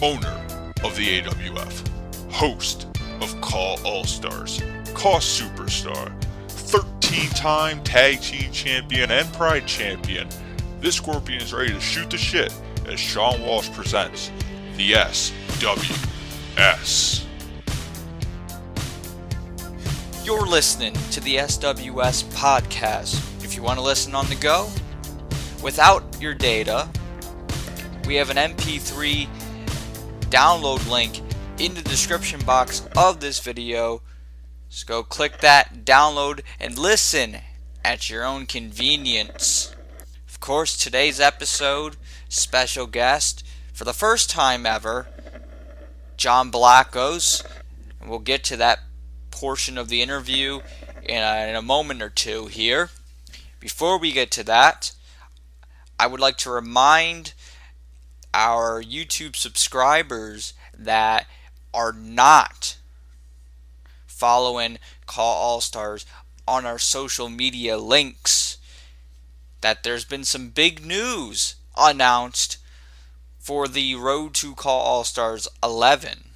owner of the AWF, host of Call All-Stars, Cost Superstar, 13-time Tag Team Champion and Pride Champion. This Scorpion is ready to shoot the shit as Shawn Walsh presents the SWS. You're listening to the SWS podcast. If you want to listen on the go, without your data, we have an MP3 download link in the description box of this video. Just go click that, download, and listen at your own convenience. Of course, today's episode, special guest, for the first time ever, John Blackos. And we'll get to that portion of the interview in a moment or two here. Before we get to that, I would like to remind our YouTube subscribers that are not following Call All-Stars on our social media links that there's been some big news announced for the Road to Call All-Stars 11.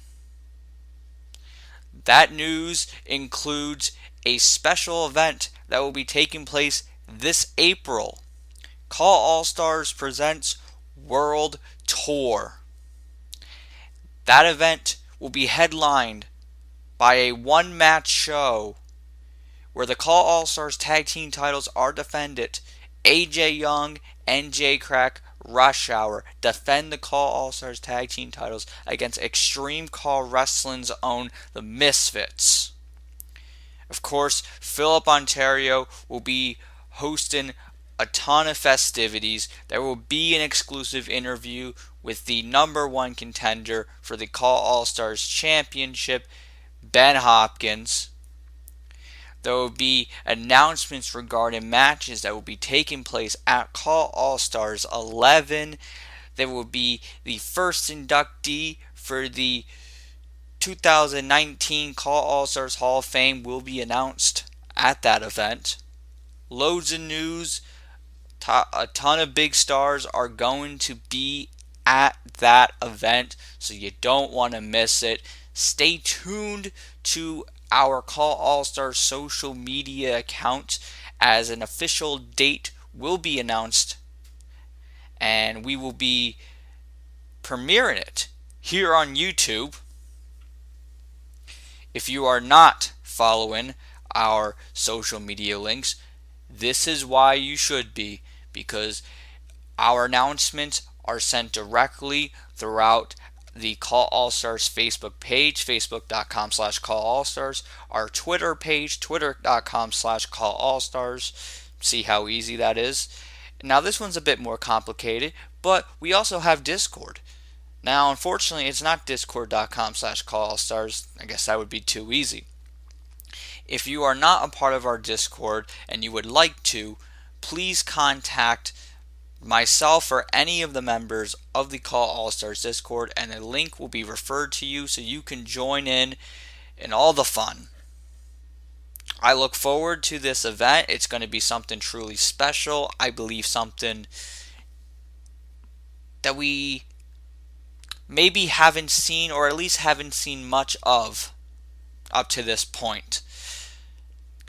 That news includes a special event that will be taking place this April. Call All-Stars presents World Tour. That event will be headlined by a one-match show where the Call All-Stars tag team titles are defended. AJ Young and Jay Krack, Rush Hour, defend the Call All-Stars tag team titles against Extreme Call Wrestling's own The Misfits. Of course, Philip Ontario will be hosting a ton of festivities. There will be an exclusive interview with the number one contender for the Call All-Stars Championship, Ben Hopkins. There will be announcements regarding matches that will be taking place at Call All-Stars 11. There will be the first inductee for the 2019 Call All-Stars Hall of Fame will be announced at that event. Loads of news. A ton of big stars are going to be at that event, so you don't want to miss it. Stay tuned to our Call All-Stars social media account as an official date will be announced, and we will be premiering it here on YouTube. If you are not following our social media links, this is why you should be, because our announcements are sent directly throughout the Call All-Stars Facebook page, facebook.com/callallstars, our Twitter page, twitter.com/callallstars. See how easy that is. Now this one's a bit more complicated, but we also have Discord. Now unfortunately it's not discord.com/callallstars. I guess that would be too easy. If you are not a part of our Discord and you would like to, please contact myself or any of the members of the Call All-Stars Discord, and a link will be referred to you so you can join in all the fun. I look forward to this event. It's going to be something truly special. I believe something that we maybe haven't seen, or at least haven't seen much of up to this point.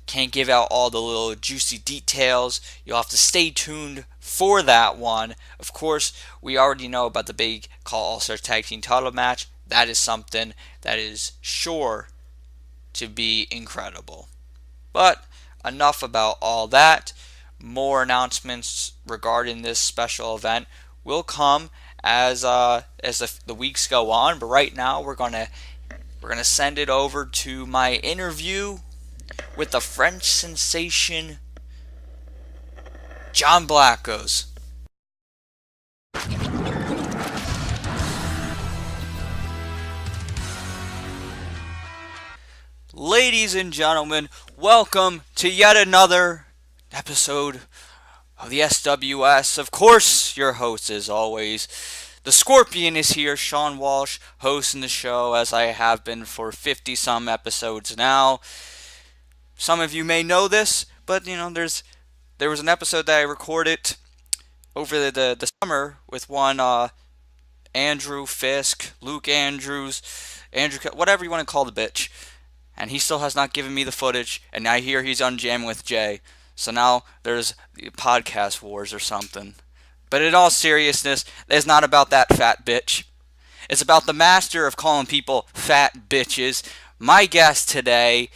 Can't give out all the little juicy details. You'll have to stay tuned for that one. Of course, we already know about the big Call All-Stars Tag Team title match. That is something that is sure to be incredible. But enough about all that. More announcements regarding this special event will come as the weeks go on. But right now, we're gonna send it over to my interview with the French sensation John Blackos. Ladies and gentlemen, welcome to yet another episode of the SWS. Of course, your host as always, the Scorpion is here, Shawn Walsh, hosting the show as I have been for 50-some episodes now. Some of you may know this, but there was an episode that I recorded over the summer with one Andrew Fisk, Luke Andrews, whatever you want to call the bitch. And he still has not given me the footage, and I hear he's unjamming with Jay. So now there's podcast wars or something. But in all seriousness, it's not about that fat bitch. It's about the master of calling people fat bitches. My guest today,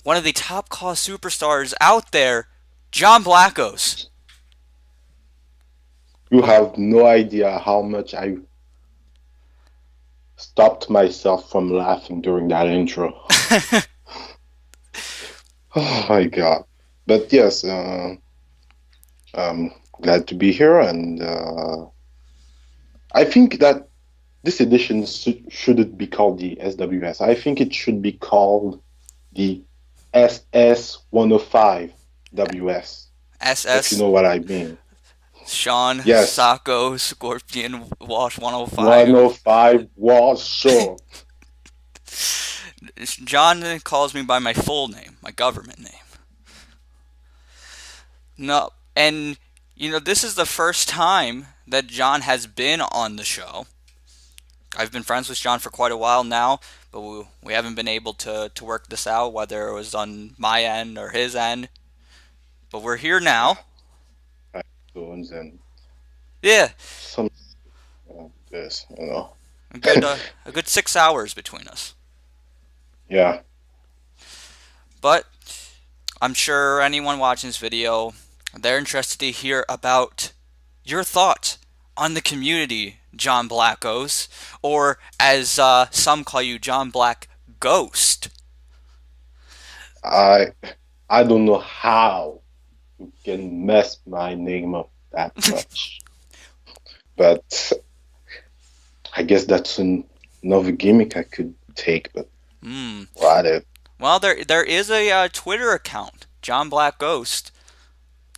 one of the top cost superstars out there, John Blackos. You have no idea how much I stopped myself from laughing during that intro. Oh my God. But yes, I'm glad to be here, and I think that this edition shouldn't be called the SWS. I think it should be called the SS-105-WS. SS. If you know what I mean. Shawn, yes. Sacco, Scorpion, Wash 105. 105 Wash Show. John calls me by my full name, my government name. No, and this is the first time that John has been on the show. I've been friends with John for quite a while now, but we haven't been able to work this out, whether it was on my end or his end. But we're here now. And yeah. Some this, A good 6 hours between us. Yeah. But I'm sure anyone watching this video, they're interested to hear about your thoughts on the community, John Blackos, or as some call you, John Black Ghost. I don't know how you can mess my name up that much, but I guess that's another gimmick I could take. But whatever. Well, there is a Twitter account, John Black Ghost,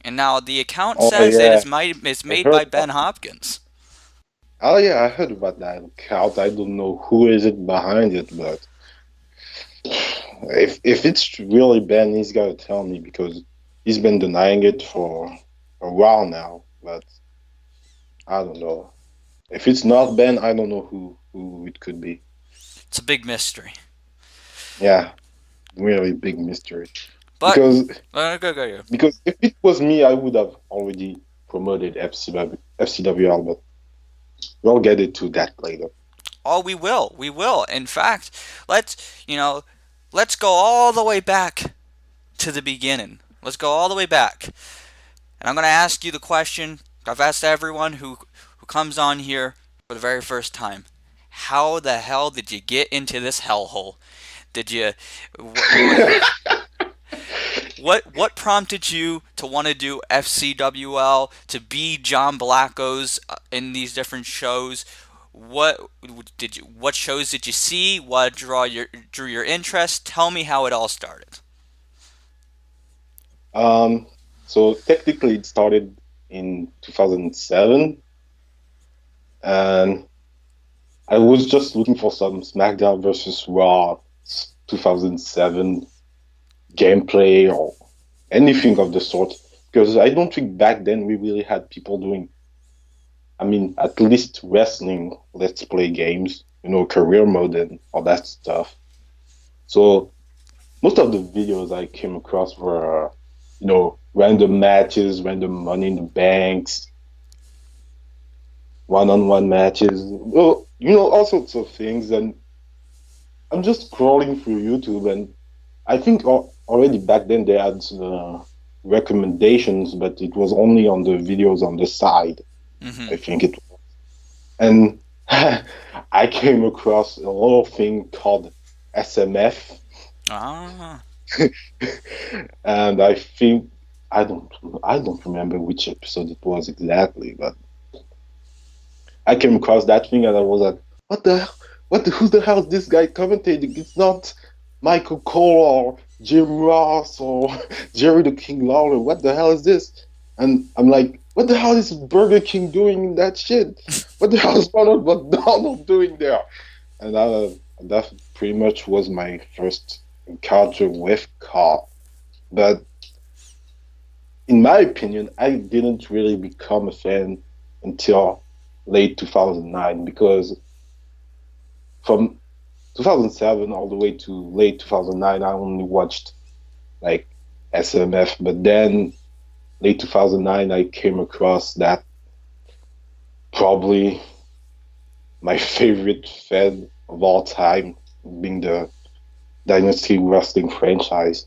and now the account says it's made by Ben Hopkins. Oh yeah, I heard about that account. I don't know who is it behind it, but if it's really Ben, he's got to tell me, because he's been denying it for a while now. But I don't know. If it's not Ben, I don't know who it could be. It's a big mystery. Yeah, really big mystery. But because go. Because if it was me, I would have already promoted FCWL, but we'll get into that later. Oh, we will. We will. In fact, let's go all the way back to the beginning. Let's go all the way back. And I'm going to ask you the question I've asked everyone who comes on here for the very first time. How the hell did you get into this hellhole? Did you... What prompted you to want to do FCWL, to be John Blackos in these different shows? What shows did you see? What drew your interest? Tell me how it all started. So technically it started in 2007, and I was just looking for some SmackDown versus Raw 2007 gameplay or anything of the sort, because I don't think back then we really had people doing, at least wrestling let's play games, career mode and all that stuff. So most of the videos I came across were, random matches, random Money in the Banks, one-on-one matches, all sorts of things. And I'm just scrolling through YouTube, and I think already back then they had recommendations, but it was only on the videos on the side. I think it was. And I came across a little thing called SMF. And I think I don't remember which episode it was exactly, but I came across that thing and I was like, who the hell is this guy commentating? It's not Michael Cole or Jim Ross or Jerry the King Lawler. What the hell is this? And I'm like, what the hell is Burger King doing in that shit? What the hell is Ronald McDonald doing there? And that pretty much was my first encounter with Carl. But in my opinion, I didn't really become a fan until late 2009 because from 2007 all the way to late 2009, I only watched like SMF, but then late 2009, I came across that probably my favorite Fed of all time, being the Dynasty Wrestling franchise.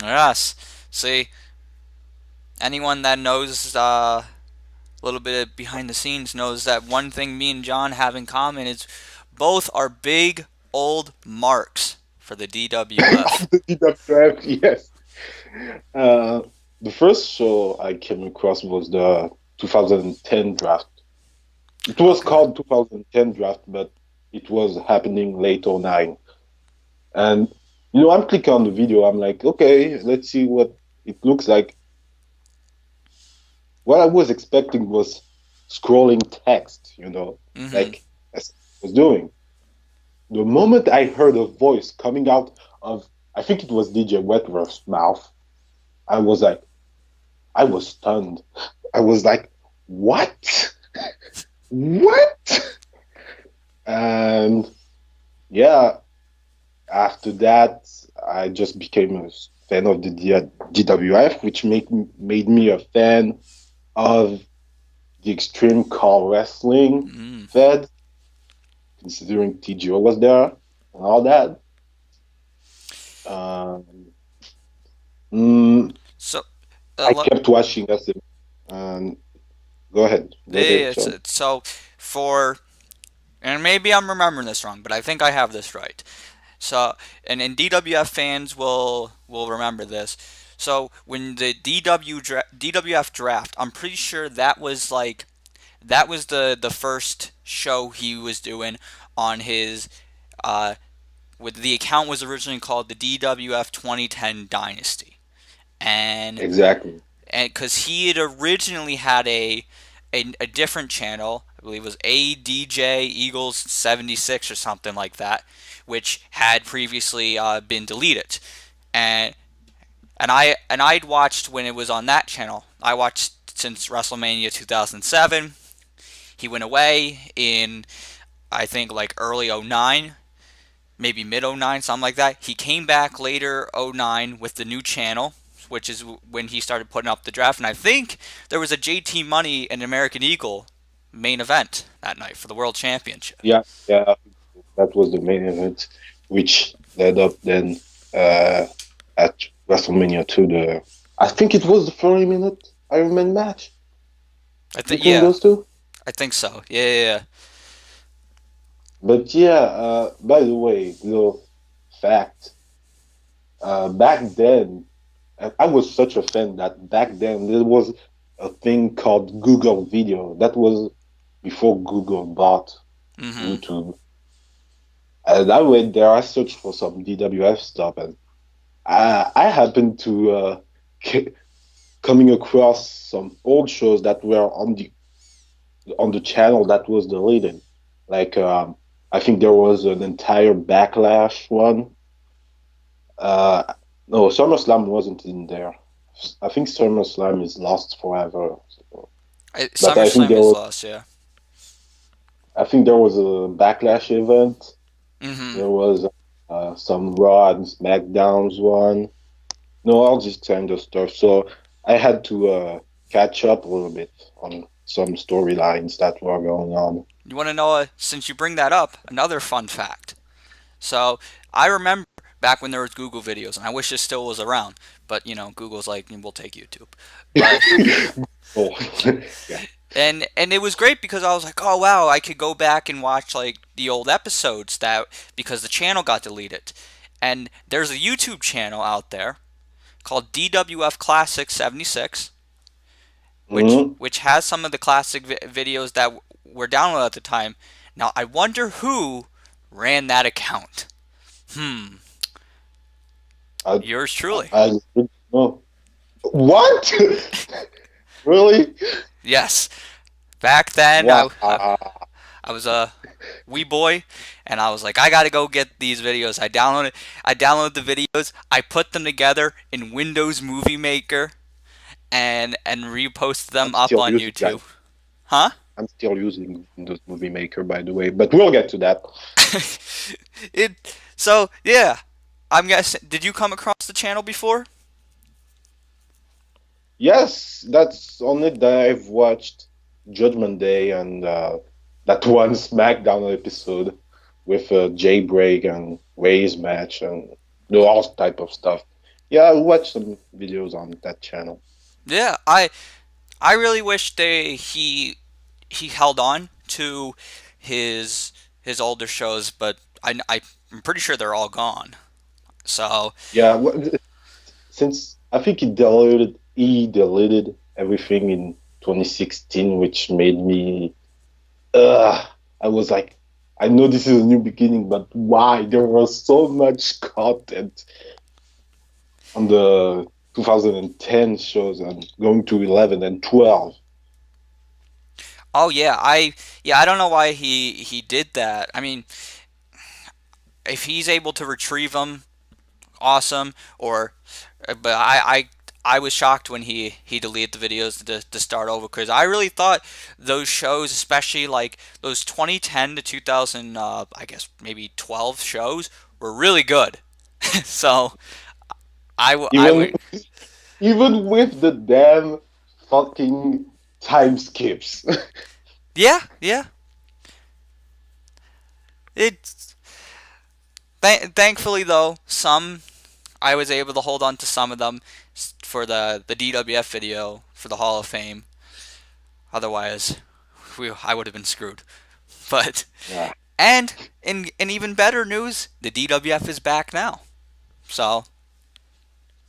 Yes. See, anyone that knows a little bit of behind the scenes knows that one thing me and John have in common is both are big old marks for the DWF. The DWF, yes. The first show I came across was the 2010 draft. It was called 2010 draft, but it was happening late 09. And, I'm clicking on the video. I'm like, okay, let's see what it looks like. What I was expecting was scrolling text, like as I was doing. The moment I heard a voice coming out of, I think it was DJ Wentworth's mouth, I was stunned. I was like, what? What? And yeah, after that, I just became a fan of the DWF, which made me a fan of the Extreme Call Wrestling Fed, considering TGO was there and all that. So I kept watching SM. Go ahead. So and maybe I'm remembering this wrong, but I think I have this right. So, and DWF fans will remember this. So when the DWF draft, I'm pretty sure that was the first show he was doing on his with the account was originally called the DWF 2010 Dynasty, and exactly, and because he had originally had a different channel, I believe it was ADJ Eagles 76 or something like that, which had previously been deleted, and I'd watched when it was on that channel. I watched since WrestleMania 2007. He went away in, I think, like early 09, maybe mid 09, something like that. He came back later 09 with the new channel, which is when he started putting up the draft. And I think there was a JT Money and American Eagle main event that night for the World Championship. Yeah, that was the main event, which led up then at WrestleMania to I think it was the 30-minute Iron Man match. Between those two. I think so. Yeah. But by the way, little fact. Back then, I was such a fan that back then there was a thing called Google Video. That was before Google bought YouTube. And I went there, I searched for some DWF stuff, and I happened to coming across some old shows that were on the channel that was deleted. Like I think there was an entire Backlash one. No, SummerSlam wasn't in there. I think SummerSlam is lost forever. SummerSlam is lost, yeah. I think there was a Backlash event. There was some Raw and SmackDowns one. No, all this kind of stuff. So I had to catch up a little bit on some storylines that were going on. You want to know, since you bring that up, another fun fact. So I remember back when there was Google videos, and I wish this still was around, but Google's like, we'll take YouTube. But, and it was great because I was like, oh wow, I could go back and watch like the old episodes because the channel got deleted. And there's a YouTube channel out there called DWF Classic 76, which has some of the classic videos that were downloaded at the time. Now I wonder who ran that account. Yours truly. What? Really? Yes. Back then, wow. I was a wee boy, and I was like, I gotta go get these videos. I downloaded the videos. I put them together in Windows Movie Maker, and reposted them up on YouTube. Huh? I'm still using Windows Movie Maker, by the way, but we'll get to that. So yeah, I'm guessing. Did you come across the channel before? Yes, that's on it that I've watched Judgment Day and that one SmackDown episode with Jay Break and Ray's match and all type of stuff. Yeah, I watched some videos on that channel. Yeah, I really wish he held on to his his older shows, but I'm pretty sure they're all gone. So Yeah, since I think he deleted everything in 2016, which made me I was like, I know this is a new beginning, but why? There was so much content on the 2010 shows and going to 11 and 12. oh yeah, I don't know why he did that. I mean, if he's able to retrieve them, awesome. Or, but I was shocked when he deleted the videos to start over because I really thought those shows, especially like those 2010 to 2000, I guess maybe 12 shows, were really good. So I Even would even with the damn fucking time skips. yeah. It's thankfully though some I was able to hold on to some of them for the DWF video for the Hall of Fame. Otherwise, I would have been screwed. But Yeah. and in even better news, the DWF is back now. So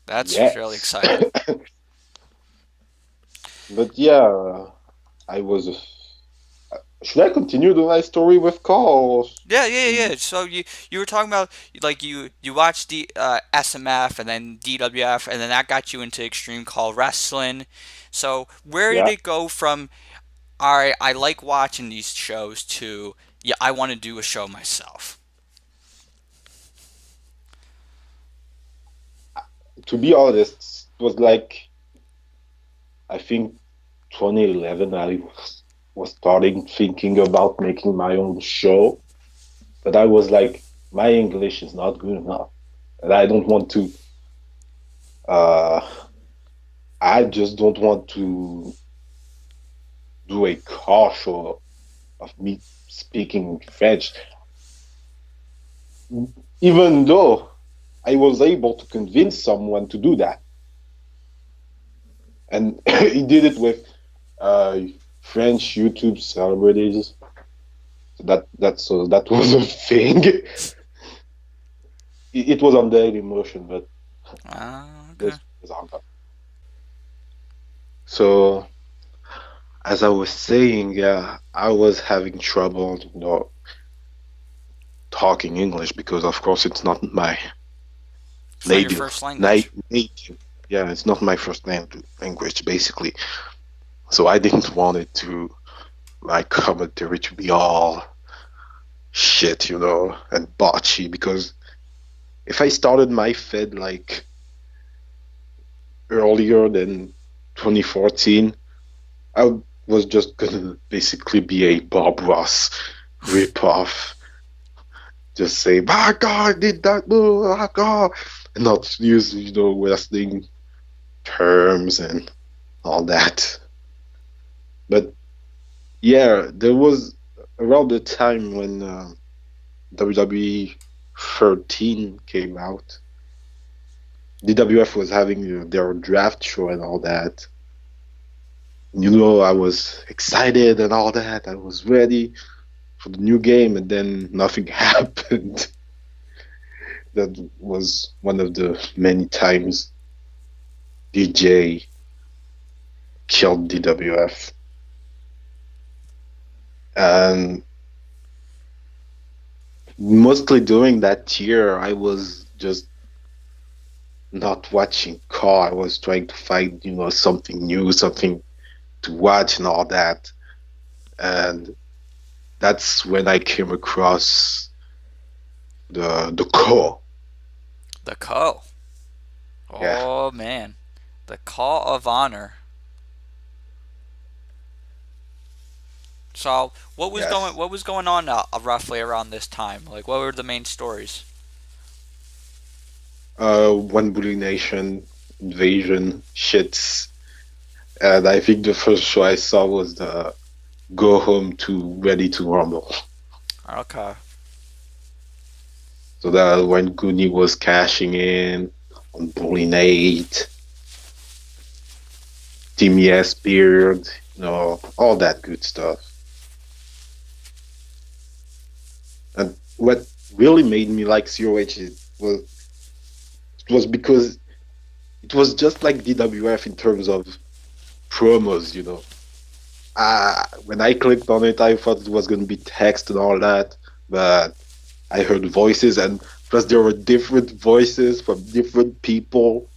that's really Yes. exciting. But yeah, I was. Should I continue my story with Carl? Yeah. So you were talking about like you watched the SMF and then DWF and then that got you into Extreme Call Wrestling. So where did Yeah. it go from? All right, I like watching these shows to yeah, I want to do a show myself. To be honest, it was like I think 2011. I was starting thinking about making my own show, but I was like, my English is not good enough, and I don't want to. Uh, I just don't want to do a car show of me speaking French, even though I was able to convince someone to do that, and he did it with uh, French YouTube celebrities. So that was a thing. It was on Daily Motion, but Okay. was on that. So as I was saying, I was having trouble, talking English because, of course, it's not my It's not your native, first language. native. Yeah, it's not my first language, basically. So I didn't want it to, my commentary to be all shit, and botchy. Because if I started my Fed like earlier than 2014, I was just gonna basically be a Bob Ross ripoff. Just say, my God, I did that, my God, and not use, wrestling terms and all that. But yeah, there was around the time when WWE 13 came out. DWF was having their draft show and all that. I was excited and all that. I was ready for the new game, and then nothing happened. That was one of the many times DJ killed DWF. And mostly during that year, I was just not watching Car. I was trying to find, something new, something to watch and all that. And that's when I came across the Core. The Co. Yeah. Oh man, the Call of Honor. So what was Yes. going on roughly around this time? Like, what were the main stories? One Bully Nation, Invasion, shits. And I think the first show I saw was the Go Home to Ready to Rumble. Okay. So that when Goonie was cashing in on Bully Nate, Timmy S. Beard, all that good stuff. And what really made me like COH was because it was just like DWF in terms of promos. When I clicked on it, I thought it was going to be text and all that, but I heard voices, and plus there were different voices from different people.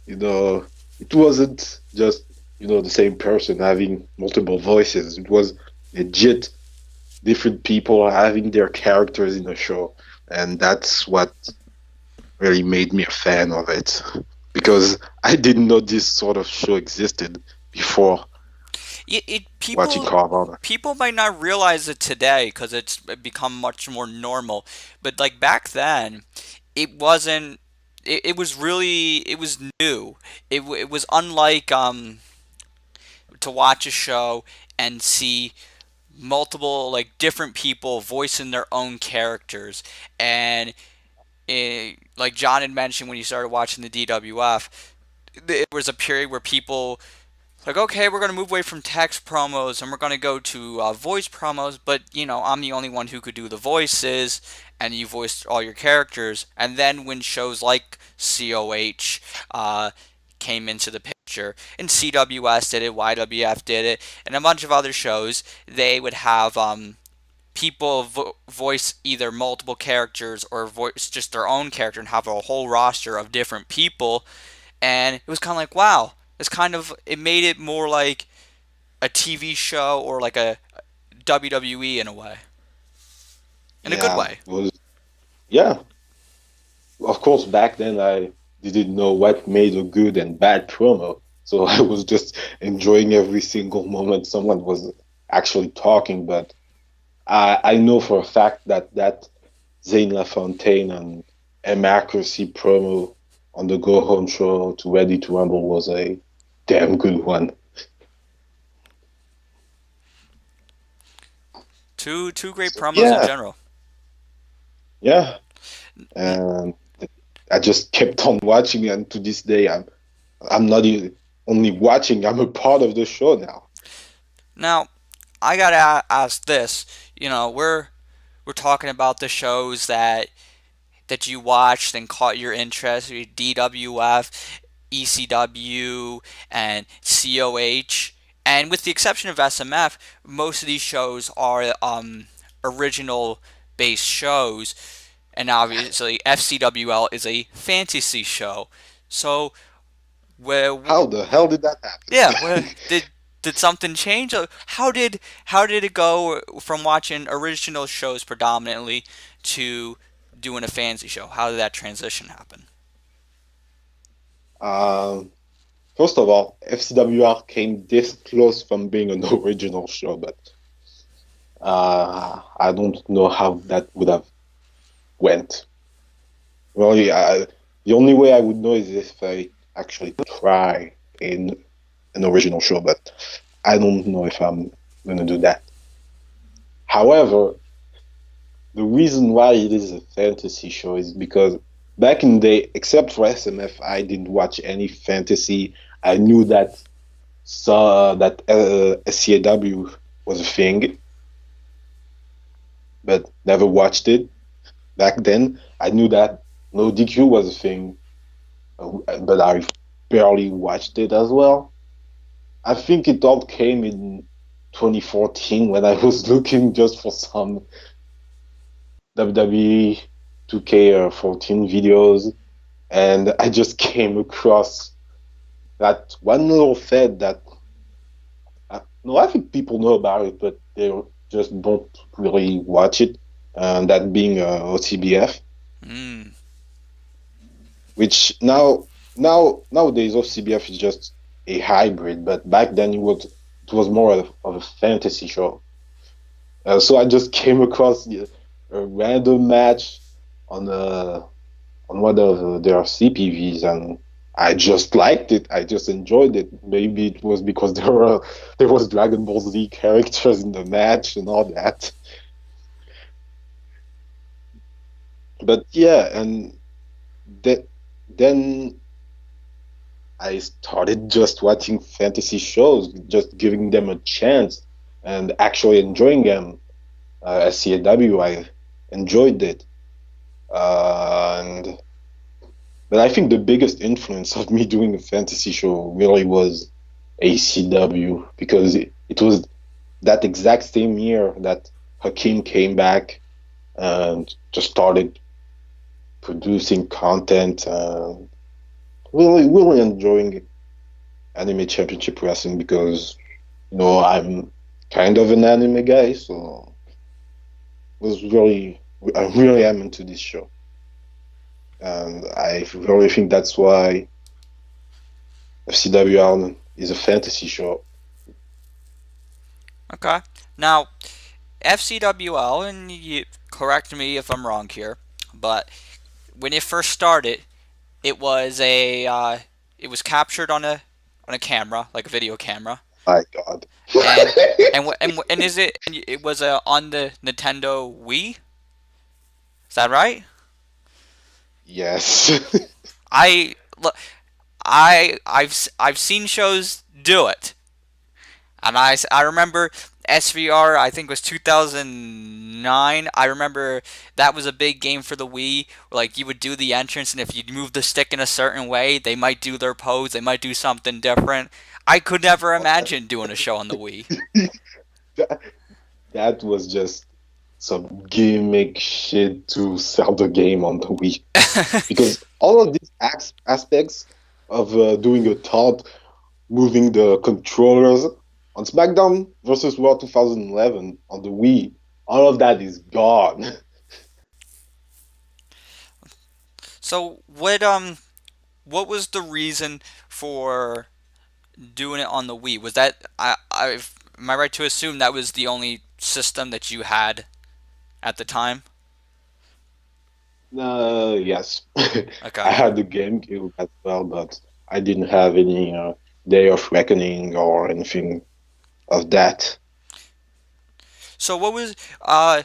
It wasn't just the same person having multiple voices. It was legit different people having their characters in the show, and that's what really made me a fan of it, because I didn't know this sort of show existed before It watching people Carl Honor. people might not realize it today because it's become much more normal. But like back then, it wasn't. It was really it was new. It was unlike to watch a show and see multiple like different people voicing their own characters and like John had mentioned when he started watching the DWF, there was a period where people like, okay, we're going to move away from text promos and we're going to go to voice promos, but, I'm the only one who could do the voices and you voiced all your characters. And then when shows like COH came into the picture, and CWS did it, YWF did it, and a bunch of other shows, they would have people voice either multiple characters or voice just their own character and have a whole roster of different people. And it was kind of like, wow, it made it more like a TV show or like a WWE in a way, in a good Yeah, way. yeah. Of course, back then I didn't know what made a good and bad promo, so I was just enjoying every single moment someone was actually talking. But I know for a fact that Zane LaFontaine and M. Accuracy promo on the Go Home show to Ready to Rumble was a damn good one. Two great So, promos in yeah, general. yeah. And I just kept on watching, and to this day, I'm not only watching; I'm a part of the show now. Now, I gotta ask this. We're talking about the shows that you watched and caught your interest: DWF, ECW, and COH. And with the exception of SMF, most of these shows are original based shows, and obviously FCWL is a fantasy show. So, where, How the hell did that yeah, happen? did something change? How did it go from watching original shows predominantly to doing a fantasy show? How did that transition happen? um, First of all, FCWR came this close from being an original show, but I don't know how that would have went. Well, yeah, the only way I would know is if I actually try in an original show, but I don't know if I'm gonna do that. However, the reason why it is a fantasy show is because back in the day, except for SMF, I didn't watch any fantasy. I knew that SCAW was a thing, but never watched it. Back then, I knew that No DQ was a thing, but I barely watched it as well. I think it all came in 2014 when I was looking just for some WWE 2K14 videos, and I just came across that one little thread that no, I think people know about it, but they just don't really watch it. That being OCBF, Mm. which nowadays OCBF is just a hybrid, but back then it was it was more of a fantasy show. So I just came across a random match on one of their CPVs, and I just liked it. I just enjoyed it. Maybe it was because there was Dragon Ball Z characters in the match and all that. But yeah, and that then I started just watching fantasy shows, just giving them a chance and actually enjoying them. SCAW, I enjoyed it. And but I think the biggest influence of me doing a fantasy show really was ACW, because it was that exact same year that Hakeem came back and just started producing content. Really enjoying anime championship wrestling because I'm kind of an anime guy, so I really am into this show, and I really think that's why FCWL is a fantasy show. Okay. Now, FCWL, and you correct me if I'm wrong here, but when it first started, it was it was captured on a camera, like a video camera. My God. And and is it? And it was on the Nintendo Wii. Is that right? Yes. I look, I've seen shows do it, and I remember SVR. I think it was 2009. I remember that was a big game for the Wii. Where, like, you would do the entrance, and if you move the stick in a certain way, they might do their pose. They might do something different. I could never imagine doing a show on the Wii. that was just some gimmick shit to sell the game on the Wii. Because all of these aspects of doing a taunt, moving the controllers on SmackDown versus Raw 2011 on the Wii, all of that is gone. So what was the reason for doing it on the Wii? Was that am I right to assume that was the only system that you had at the time? Yes. Okay. I had the GameCube as well, but I didn't have any Day of Reckoning or anything of that. So what was I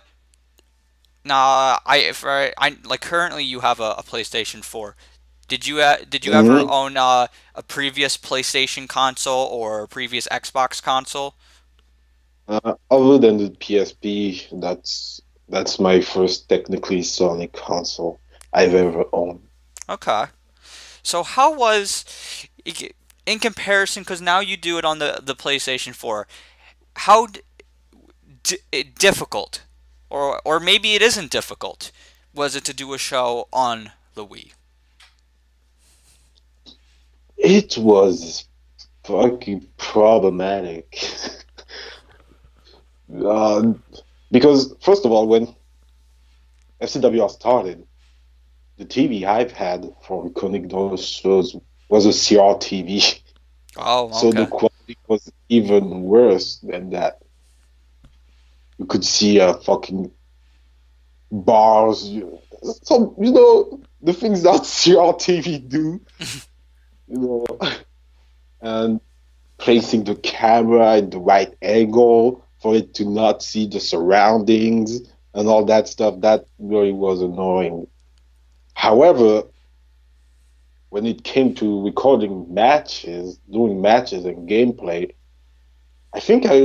like currently you have a PlayStation 4. Did you ever hmm own a previous PlayStation console or a previous Xbox console? Other than the PSP, that's my first technically Sonic console I've ever owned. Okay. So how was in comparison, because now you do it on the PlayStation 4, how difficult, or maybe it isn't difficult, was it to do a show on the Wii? It was fucking problematic. uh, because first of all, when FCWR started, the TV I've had for recording those shows was a CRTV, Oh, so the okay. quality was even worse than that. You could see fucking bars, so the things that CRTV do, you know, and placing the camera in the right angle for it to not see the surroundings and all that stuff. That really was annoying. However, when it came to recording matches, doing matches and gameplay, I think I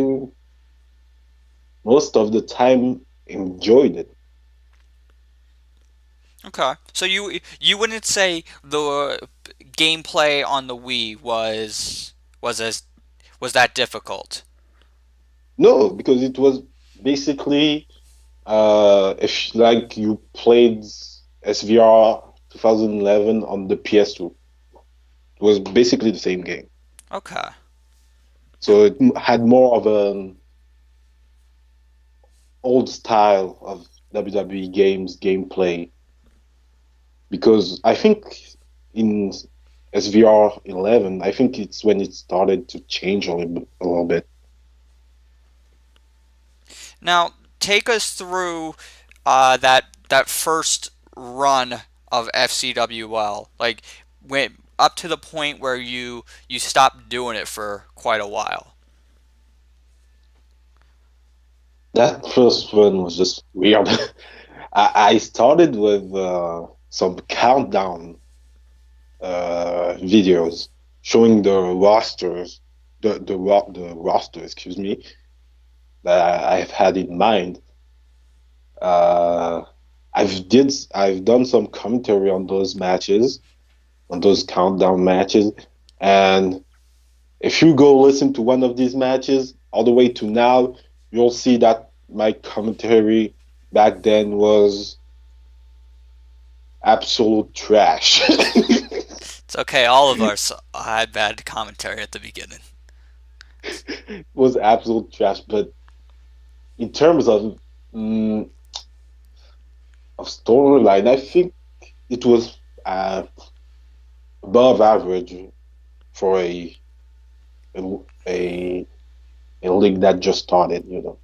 most of the time enjoyed it. Okay. So you wouldn't say the gameplay on the Wii was as was that difficult? No, because it was basically if like you played SVR 2011 on the PS2, it was basically the same game. Okay. So it had more of an old style of WWE games gameplay, because I think in SVR 11, I think it's when it started to change a little bit. Now, take us through that first run of FCWL, like when up to the point where you stopped doing it for quite a while. That first one was just weird. I started with some countdown videos showing the rosters, the roster, excuse me, that I've had in mind. Uh, I've done some commentary on those matches, on those countdown matches, and if you go listen to one of these matches all the way to now, you'll see that my commentary back then was absolute trash. It's okay, all of us had bad commentary at the beginning. Was absolute trash, but in terms mm, of storyline, I think it was above average for a a a league that just started. No,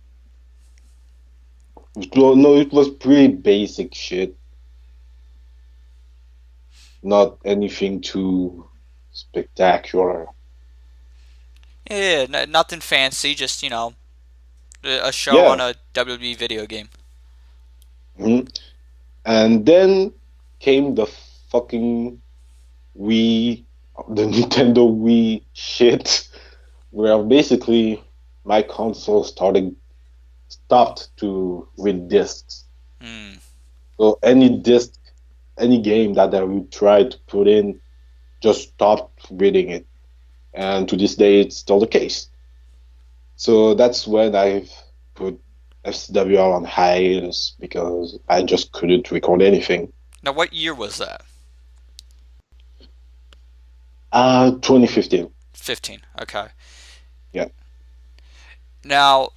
it was pretty basic shit, not anything too spectacular. Yeah, nothing fancy, just a show on Yeah. a WWE video game. Mhm. And then came the fucking Wii, the Nintendo Wii shit, where basically my console stopped to read discs. Hmm. So any game that I would try to put in just stopped reading it. And to this day, it's still the case. So that's when I've put FCWL on hiatus because I just couldn't record anything. Now, what year was that? 2015. 15. Okay. Yeah. Now,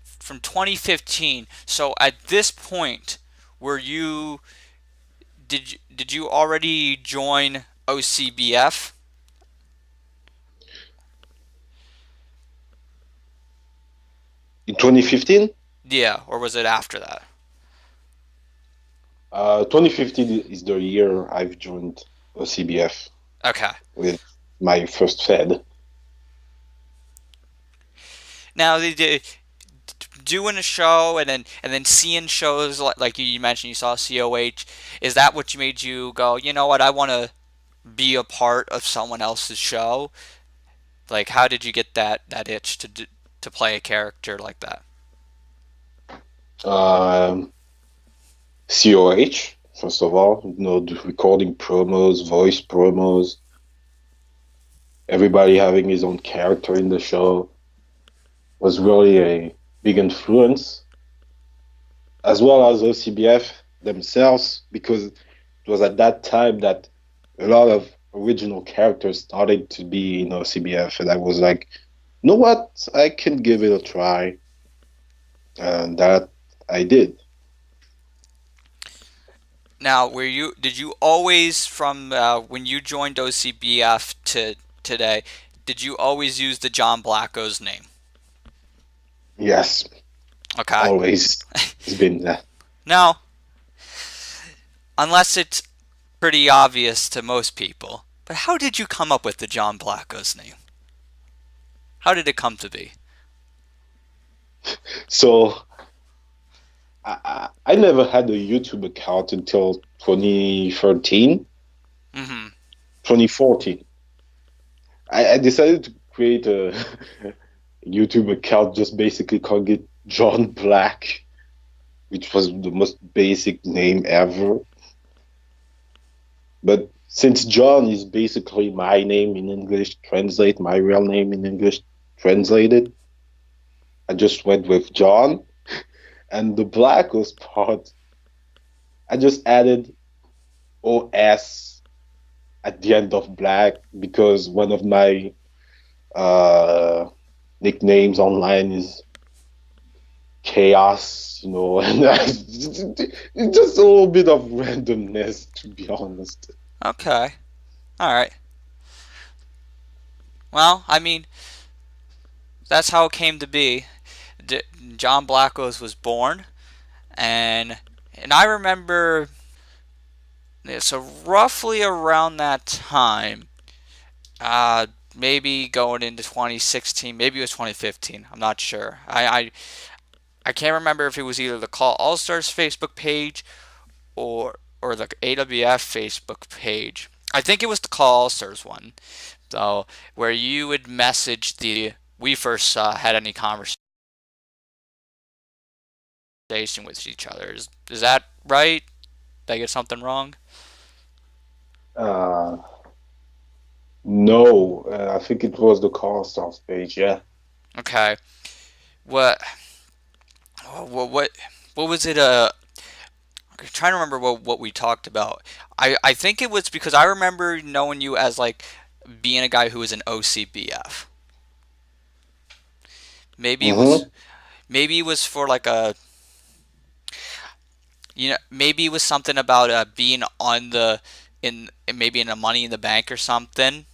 from 2015. So at this point, were you did you already join OCBF? In 2015, Yeah, or was it after that? 2015 is the year I've joined CBF Okay. with my first Fed. Now, doing a show and then seeing shows like you mentioned, you saw COH. Is that what made you go, you know what, I want to be a part of someone else's show? Like, how did you get that itch to play a character like that? Um, COH, first of all, the recording promos, voice promos, everybody having his own character in the show was really a big influence, as well as OCBF themselves, because it was at that time that a lot of original characters started to be in OCBF, and I was like, you know what, I can give it a try, and that I did. Now, did you always, from when you joined OCBF to today, did you always use the John Blackos name? Yes, Okay. always. It's been that. Now, unless it's pretty obvious to most people, but how did you come up with the John Blackos name? How did it come to be? So I never had a YouTube account until 2013, Mm-hmm. 2014. I decided to create a YouTube account just basically calling it John Black, which was the most basic name ever. But since John is basically my name in English, my real name in English translated, I just went with John. And the Blackos part, I just added OS at the end of Black because one of my nicknames online is Chaos, and it's just a little bit of randomness, to be honest. Okay. All right. Well, I mean, that's how it came to be. John Blackos was born, and I remember, yeah, so roughly around that time, maybe going into 2016, maybe it was 2015. I'm not sure. I can't remember if it was either the Call All Stars Facebook page or the AWF Facebook page. I think it was the Call All Stars one, though, where you would message we first had any conversation with each other. Is that right? Did I get something wrong? Uh, no, I think it was the Call Stars page. Yeah. Okay. What what what was it? I'm trying to remember what we talked about. I think it was because I remember knowing you as like being a guy who was an OCBF. Maybe it was Mm-hmm. maybe it was for like a, maybe it was something about being on the in maybe in a Money in the Bank or something,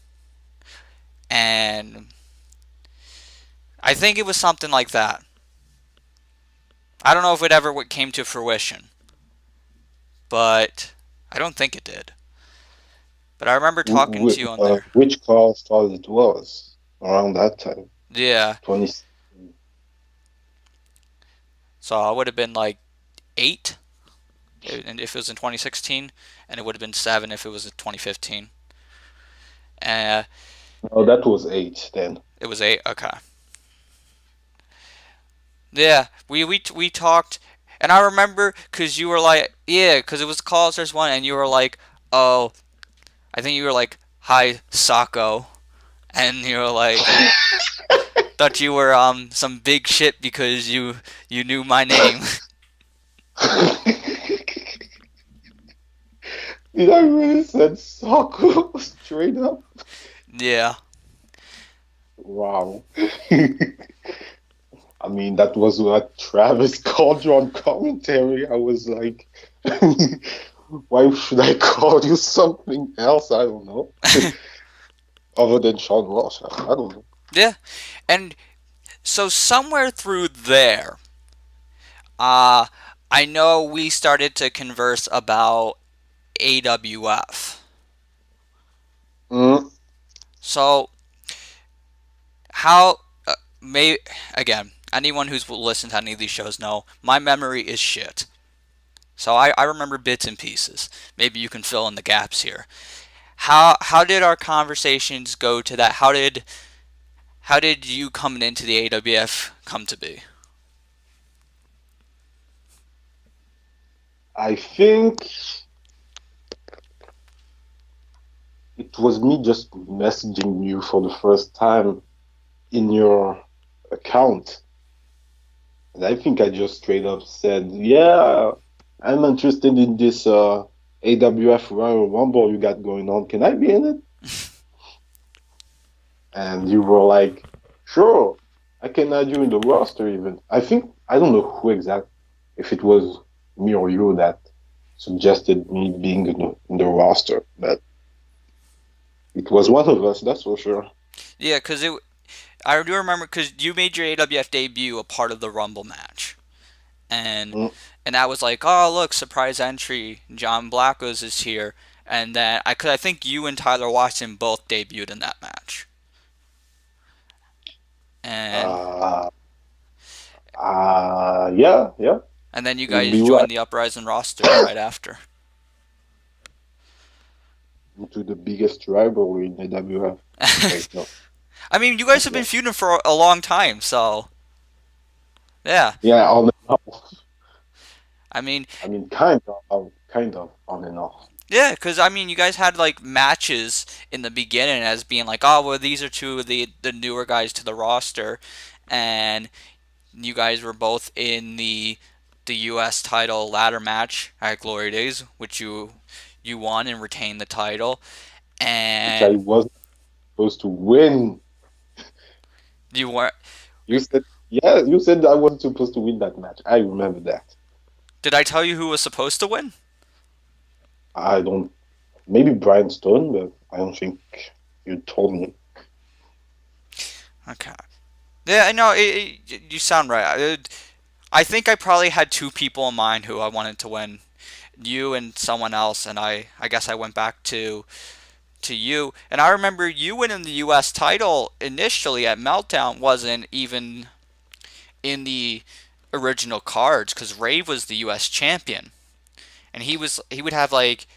and I think it was something like that. I don't know if it ever came to fruition, but I don't think it did. But I remember talking to you on there. Which Call Stars it was around that time? Yeah, 20. so I would have been like 8 and if it was in 2016, and it would have been 7 if it was in 2015. Uh, Oh, that was 8 then. it was 8. Okay. Yeah, we talked, and I remember because you were like, yeah, because it was Call Stars 1, and you were like, oh, I think you were like, hi, Sako, and you were like, thought you were some big shit because you knew my name. Did I really said soccer straight up? Yeah. Wow. I mean, that was what Travis called you on commentary. I was like, why should I call you something else? I don't know. Other than Sean Walsh, I don't know. Yeah, and so somewhere through there, uh, I know we started to converse about AWF. Mm. So how may again, anyone who's listened to any of these shows know my memory is shit. So I remember bits and pieces. Maybe you can fill in the gaps here. How did our conversations go to that? How did you coming into the AWF come to be? I think it was me just messaging you for the first time in your account. And I think I just straight up said, yeah, I'm interested in this AWF Royal Rumble you got going on. Can I be in it? And you were like, sure, I can add you in the roster even. I think, I don't know who exactly, if it was me or you that suggested me being in the roster, but it was one of us, that's for sure. Yeah, because I do remember because you made your AWF debut a part of the Rumble match, and Mm. and that was like, oh look, surprise entry, John Blackos is here, and then I think you and Tyler Watson both debuted in that match, and Uh, yeah, yeah, and then you you'd guys be right. joined the Uprising roster right after. Into the biggest rivalry in AWF. Wait, no. I mean, you guys have been Yeah, feuding for a long time, so yeah. yeah, on and off. I mean, I mean, kind of on and off. yeah, because I mean, you guys had like matches in the beginning as being like, oh, well, these are two of the newer guys to the roster, and you guys were both in the U.S. title ladder match at Glory Days, which you won and retained the title, Which I and wasn't supposed to win. you weren't. You said, yeah, you said I wasn't supposed to win that match. I remember that. Did I tell you who was supposed to win? I don't, maybe Brian Stone, but I don't think you told me. Okay. Yeah, I know. You sound right. I think I probably had two people in mind who I wanted to win. You and someone else, and I guess I went back to you. And I remember you winning the U.S. title initially at Meltdown wasn't even in the original cards because Rave was the U.S. champion, and he would have like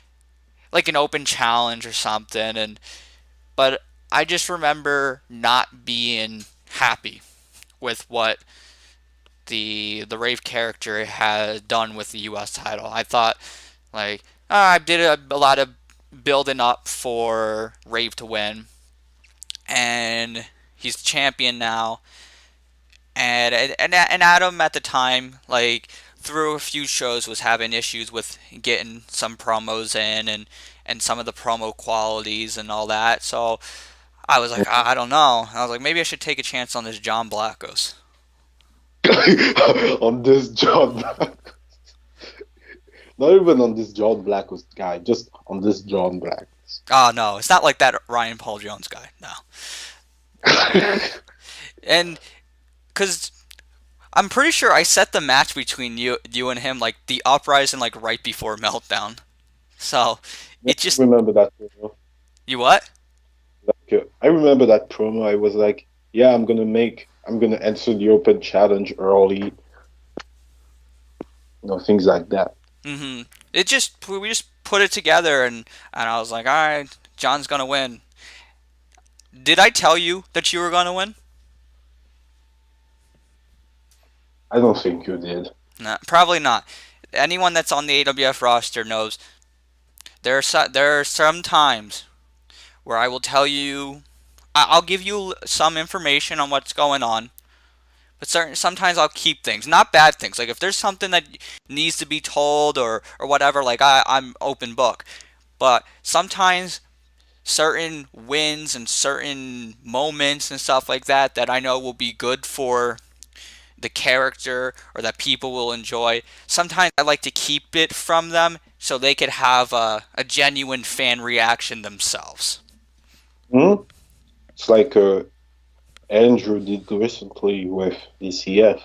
an open challenge or something, and but I just remember not being happy with what the Rave character had done with the U.S. title. I thought like I did a lot of building up for Rave to win, and he's champion now. And Adam at the time, like through a few shows, was having issues with getting some promos in and some of the promo qualities and all that. So I was like, I don't know. I was like, maybe I should take a chance on this John Blackos. On this John Black. Not even on this John Blackos guy, just on this John Blackos. Oh no, it's not like that Ryan Paul Jones guy. No, and because I'm pretty sure I set the match between you and him like the uprising like right before Meltdown. So Yeah, it just I remember that promo. you what? Like, I remember that promo. I was like, yeah, I'm gonna answer the open challenge early. Things like that. It just we just put it together and I was like, all right, John's gonna win. Did I tell you that you were gonna win? I don't think you did. No, probably not. Anyone that's on the AWF roster knows there are some times where I will tell you, I'll give you some information on what's going on, but sometimes I'll keep things, not bad things. Like if there's something that needs to be told or whatever, like I'm open book. But sometimes certain wins and certain moments and stuff like that that I know will be good for the character or that people will enjoy. Sometimes I like to keep it from them so they could have a genuine fan reaction themselves. Hmm? It's like Andrew did recently with DCF.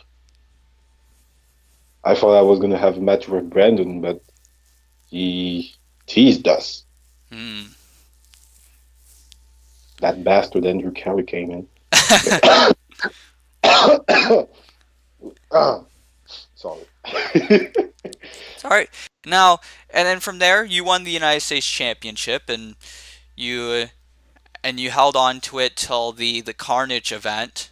I thought I was gonna have a match with Brandon, but he teased us. Hmm. That bastard Andrew Carey came in. Ah, sorry. All right. Now, and then from there, you won the United States Championship, you you held on to it till the Carnage event,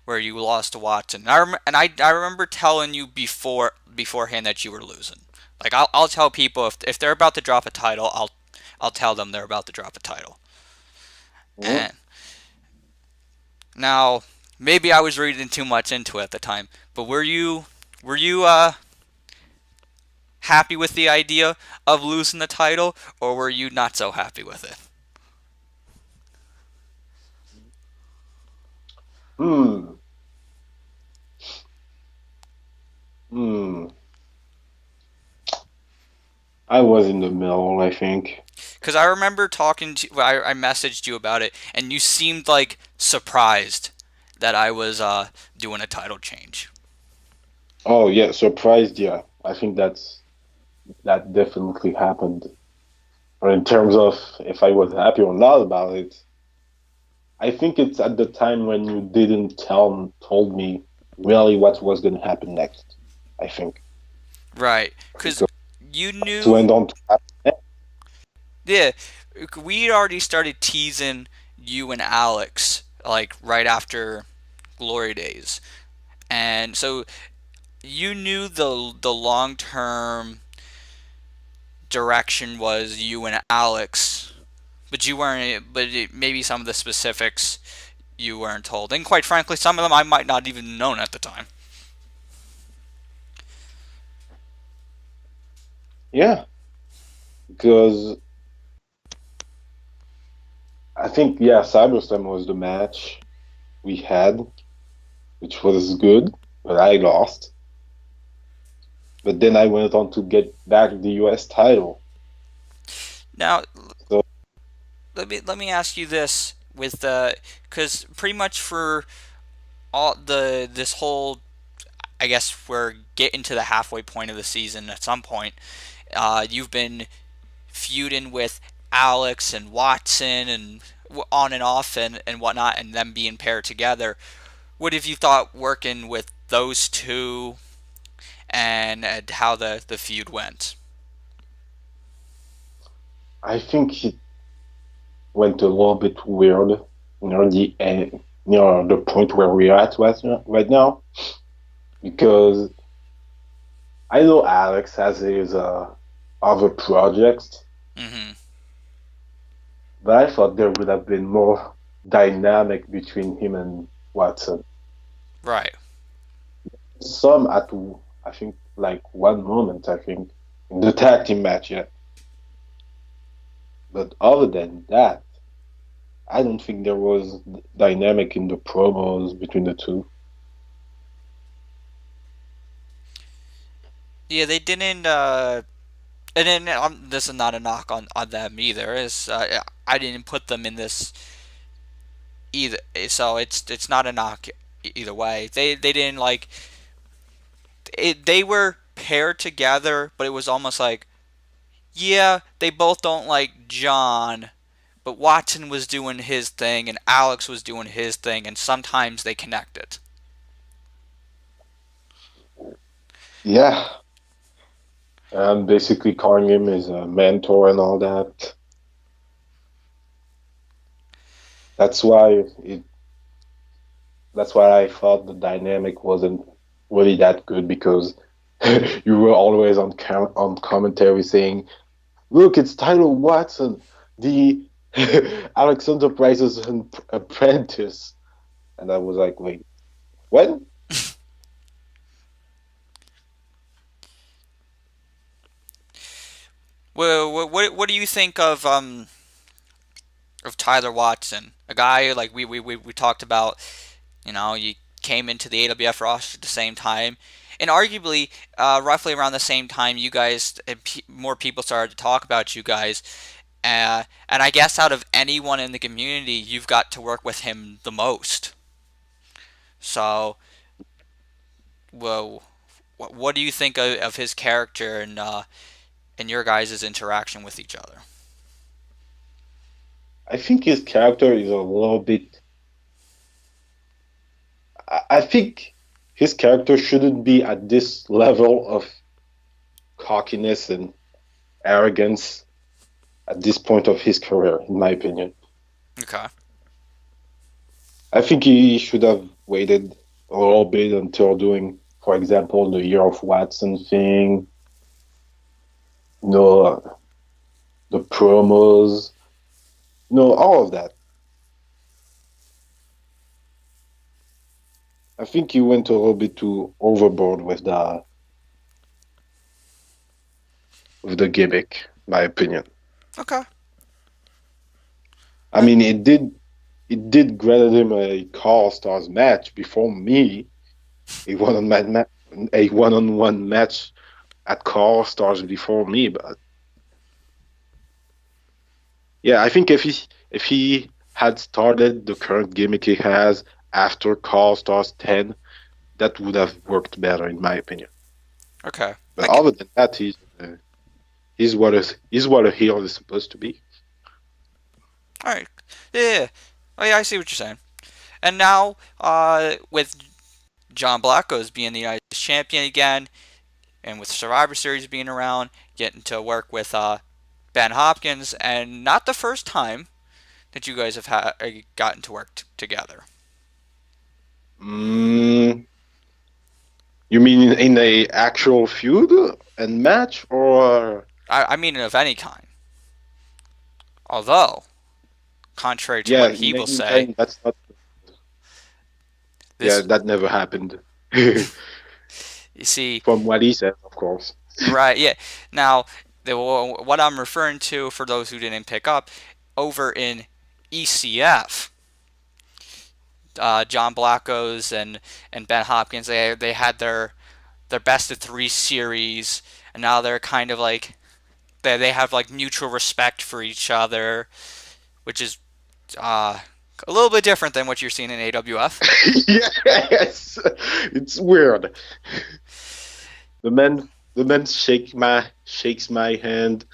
where you lost to Watson. I remember telling you beforehand that you were losing. Like I'll tell people if they're about to drop a title, I'll tell them they're about to drop a title. Mhm. And now maybe I was reading too much into it at the time, but were you happy with the idea of losing the title, or were you not so happy with it? Hmm. Hmm. I was in the middle, I think. Because I remember talking to I messaged you about it, and you seemed like surprised that I was doing a title change. Oh yeah, surprised, yeah. I think that definitely happened. But in terms of if I was happy or not about it, I think it's at the time when you didn't told me really what was gonna happen next. I think. Right, because So you it knew, went on to happen. yeah, we already started teasing you and Alex like right after Glory Days, and so you knew the long term direction was you and Alex, but you weren't. But maybe some of the specifics you weren't told, and quite frankly, some of them I might not even known at the time. Yeah, because I think yeah, CyberSlam was the match we had, which was good, but I lost. But then I went on to get back the US title. Now, So let me ask you this with because pretty much for all this whole, I guess we're getting to the halfway point of the season at some point. You've been feuding with Alex and Watson and on and off and whatnot, and them being paired together. What have you thought working with those two and how the feud went? I think it went a little bit weird near the end, near the point where we're at right now, because I know Alex has his other projects, Mm-hmm. but I thought there would have been more dynamic between him and Watson. Right. Some at, I think, like one moment, I think, in the tag team match, yeah. But other than that, I don't think there was dynamic in the promos between the two. Yeah, they didn't. And then this is not a knock on them either. I didn't put them in this either, so it's not a knock either way. They didn't like it. They were paired together, but it was almost like, yeah, they both don't like John, but Watson was doing his thing and Alex was doing his thing, and sometimes they connected. Yeah, and basically calling him as a mentor and all that. That's why it. That's why I thought the dynamic wasn't really that good because you were always on commentary saying, "Look, it's Tyler Watson, the Alexander Price's apprentice," and I was like, "Wait, what?" Well, what do you think of Tyler Watson, a guy like we talked about? You know, you came into the AWF roster at the same time, and arguably, roughly around the same time, you guys, more people started to talk about you guys. And I guess out of anyone in the community, you've got to work with him the most. So, well, what do you think of his character and your guys' interaction with each other? I think his character is a little bit. I think his character shouldn't be at this level of cockiness and arrogance at this point of his career, in my opinion. Okay. I think he should have waited a little bit until doing, for example, the Year of Watson thing, you know, the promos, you know, all of that. I think he went a little bit too overboard with the gimmick, my opinion. Okay. I mean, it did grant him a Call Stars match before me, a one-on-one match at Call Stars before me. But yeah, I think if he had started the current gimmick he has after Call Stars 10, that would have worked better, in my opinion. Okay. But other than that, he's what a heel is supposed to be. All right. Yeah. Oh yeah, I see what you're saying. And now, with John Blackos being the United States Champion again, and with Survivor Series being around, getting to work with Ben Hopkins, and not the first time that you guys have gotten to work together. Mm, you mean in a actual feud and match, or I mean, of any kind. Although, contrary to yeah, what he in will any say, kind, that's not. Yeah, this that never happened. you see, From what he said, of course. right? Yeah. Now, what I'm referring to, for those who didn't pick up, over in ECF, John Blackos and Ben Hopkins, they had their best of three series, and now they're kind of like they have like mutual respect for each other, which is uh, A little bit different than what you're seeing in AWF. Yes, it's weird. The man shakes my hand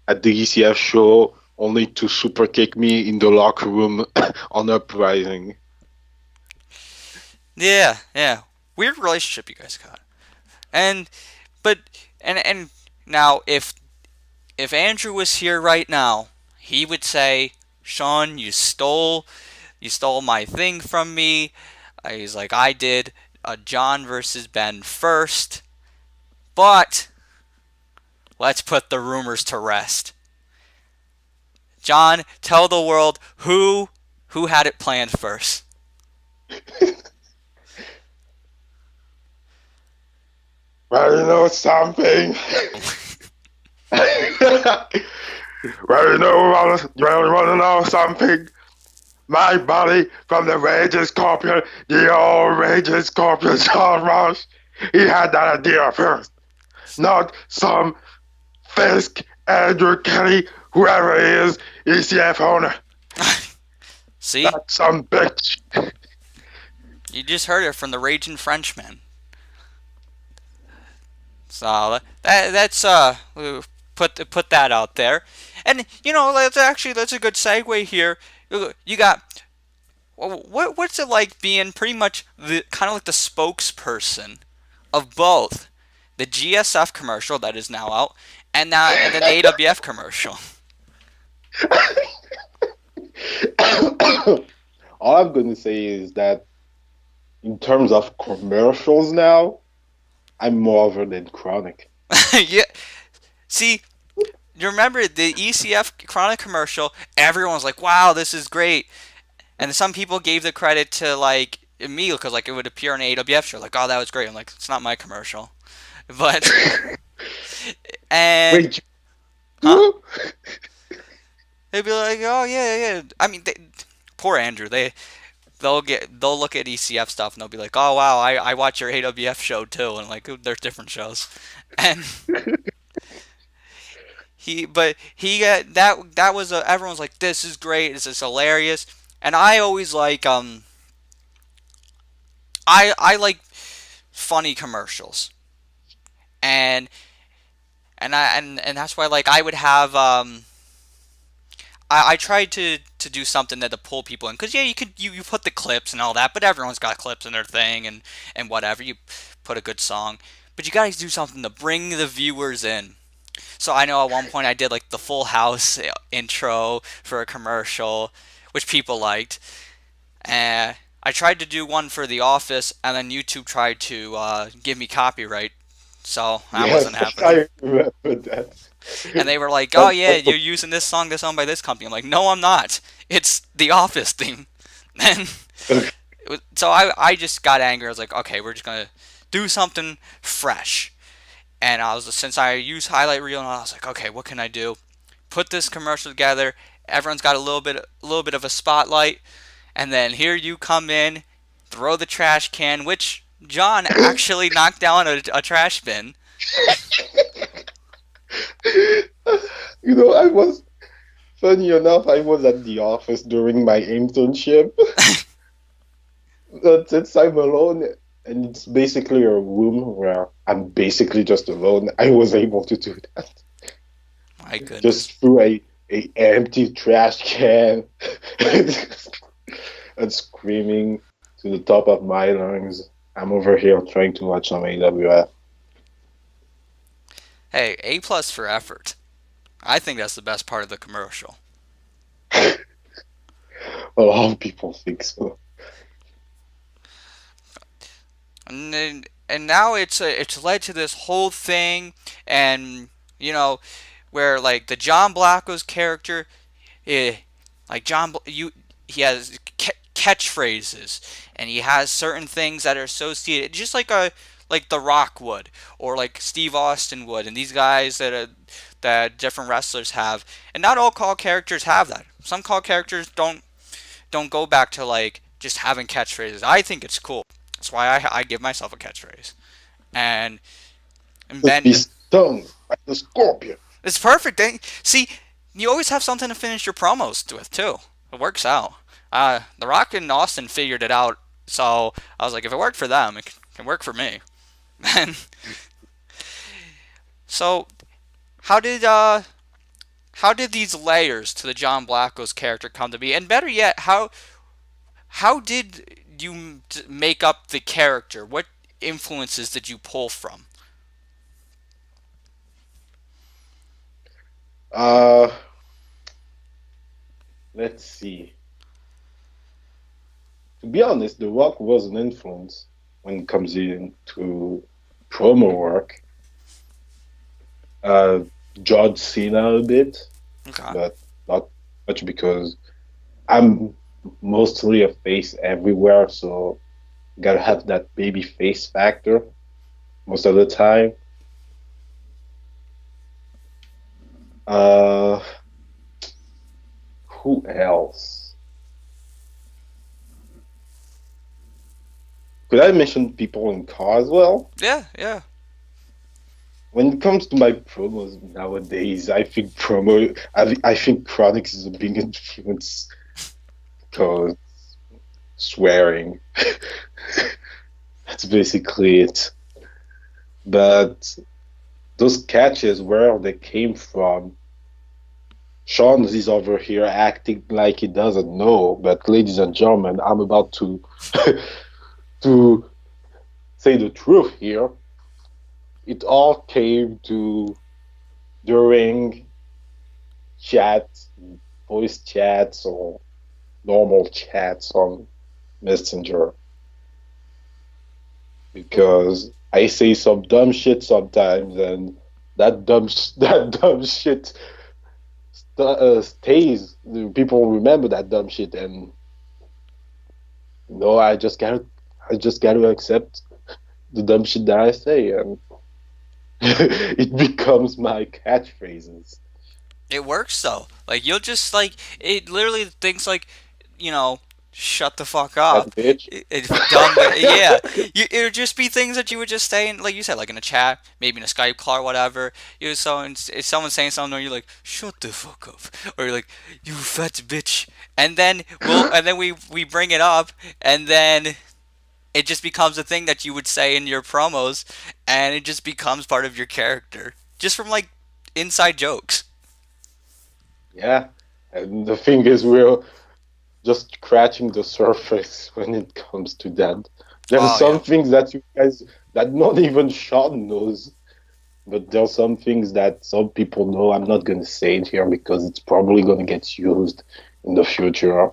at the ECF show only to super kick me in the locker room on uprising. Yeah, yeah. Weird relationship you guys got. And now if Andrew was here right now, he would say, "Shawn, you stole my thing from me." He's like, "I did a John versus Ben first, but let's put the rumors to rest." John, tell the world who had it planned first. Well, you know something. Well, you want to know something? My buddy from the Raging Scorpion, the old Raging Scorpion, Shawn Rush, he had that idea first. Not some Fisk, Andrew Kelly, whoever he is, ECF owner. See? That's some bitch. You just heard it from the Raging Frenchman. So that's put that out there. And that's a good segue here. You got what's it like being pretty much kind of like the spokesperson of both the GSF commercial that is now out and then the AWF commercial. All I'm going to say is that in terms of commercials now, I'm more over than Chronic. Yeah. See, you remember the ECF Chronic commercial? Everyone was like, "Wow, this is great," and some people gave the credit to like me because like it would appear on an AWF show, like, "Oh, that was great." I'm like, "It's not my commercial," but and Wait, huh? They'd be like, "Oh yeah." I mean, poor Andrew. They'll look at ECF stuff and they'll be like, "Oh wow, I watch your AWF show too," and like, there's different shows, and. That was everyone's like, "This is great, this is hilarious," and I always like I like funny commercials, and that's why like I would have I tried to do something to pull people in because yeah, you put the clips and all that, but everyone's got clips in their thing and whatever, you put a good song, but you gotta do something to bring the viewers in. So I know at one point I did like the Full House intro for a commercial, which people liked. I tried to do one for The Office, and then YouTube tried to give me copyright, so that wasn't happening. I remember that. And they were like, "Oh yeah, you're using this song that's owned by this company." I'm like, "No, I'm not. It's The Office theme." And so I just got angry. I was like, "Okay, we're just gonna do something fresh." And since I use highlight reel, and I was like, "Okay, what can I do?" Put this commercial together. Everyone's got a little bit of a spotlight, and then here you come in, throw the trash can, which John actually knocked down a trash bin. Funny enough, I was at the office during my internship. But since I'm alone, and it's basically a room where I'm basically just alone, I was able to do that. My goodness. Just through a empty trash can and screaming to the top of my lungs. I'm over here trying to watch some AWF. Hey, A+ for effort. I think that's the best part of the commercial. A lot of people think so. And now it's led to this whole thing, and where like the John Blackos character, like he has catchphrases, and he has certain things that are associated, just like The Rock would, or like Steve Austin would, and these guys that different wrestlers have, and not all call characters have that. Some call characters don't go back to like just having catchphrases. I think it's cool. That's why I give myself a catchphrase. And Ben, be stung by the scorpion. It's perfect. See, you always have something to finish your promos with too. It works out. The Rock and Austin figured it out, so I was like, if it worked for them, it can work for me. And so, how did these layers to the John Blackos character come to be? And better yet, how did you make up the character? What influences did you pull from? Let's see. To be honest, The Rock was an influence when it comes into promo work. John Cena a bit, Okay. but not much because I'm mostly a face everywhere, so gotta have that baby face factor most of the time. Uh, who else? Could I mention people in car as well? Yeah, yeah. When it comes to my promos nowadays, I think Chronix is a big influence because swearing. That's basically it. But those catches, where they came from, Shawn is over here acting like he doesn't know. But ladies and gentlemen, I'm about to to say the truth here. It all came to during chats, voice chats, or normal chats on Messenger. Because I say some dumb shit sometimes, and that dumb shit stays. People remember that dumb shit, and no, I just gotta accept the dumb shit that I say, and it becomes my catchphrases. It works though. Like you'll just like it. Literally, things like, shut the fuck That up. bitch. It's dumb. Yeah, it would just be things that you would just say, in, like you said, like in a chat, maybe in a Skype call or whatever. If someone's saying something, you're like, shut the fuck up, or you're like, you fat bitch, and then we bring it up, and then it just becomes a thing that you would say in your promos, and it just becomes part of your character, just from like inside jokes. Yeah, and the thing is, we're just scratching the surface when it comes to that. There are Oh some yeah. things that you guys, that not even Sean knows, but there are some things that some people know. I'm not going to say it here because it's probably going to get used in the future,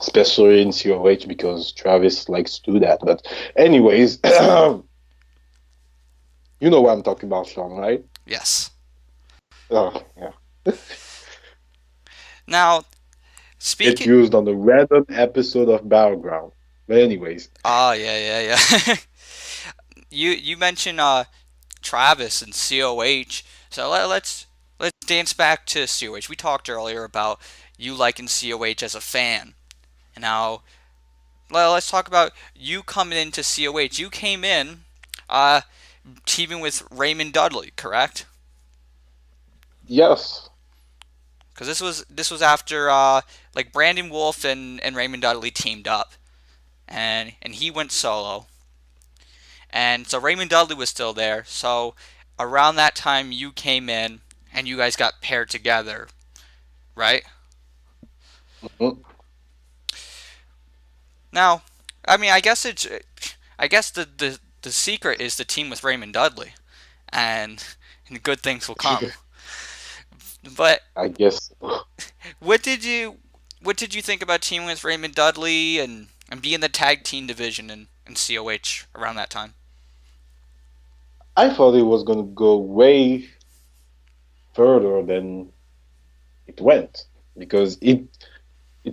especially in COH because Travis likes to do that. But anyways, you know what I'm talking about, Sean, right? Yes. Oh, yeah. Now, Get speaking. used on a random episode of Battleground. But anyways, Oh yeah. You mentioned Travis and COH, so let's dance back to COH. We talked earlier about you liking COH as a fan, and now let's talk about you coming into COH. You came in, uh, teaming with Raymond Dudley, correct? yes. Because this was after like Brandon Wolf and Raymond Dudley teamed up, and he went solo. And so Raymond Dudley was still there. So around that time, you came in and you guys got paired together, right? Mhm. Now, I mean, I guess the secret is the team with Raymond Dudley, and good things will come. But I guess. what did you think about teaming with Raymond Dudley and being the tag team division in COH around that time? I thought it was going to go way further than it went because it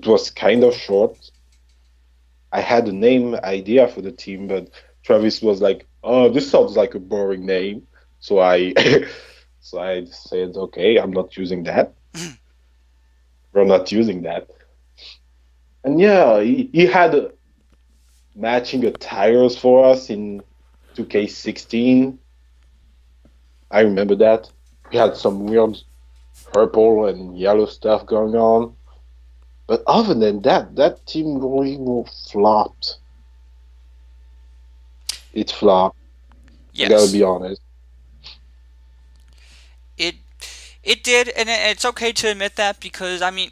was kind of short. I had a name idea for the team, but Travis was like, "Oh, this sounds like a boring name," so I so I said, "Okay, I'm not using that. We're not using that." And yeah, he had matching attires for us in 2K16. I remember that. We had some weird purple and yellow stuff going on. But other than that, that team really flopped. It flopped. I gotta Yes, be honest. it it did, and it's okay to admit that because I mean,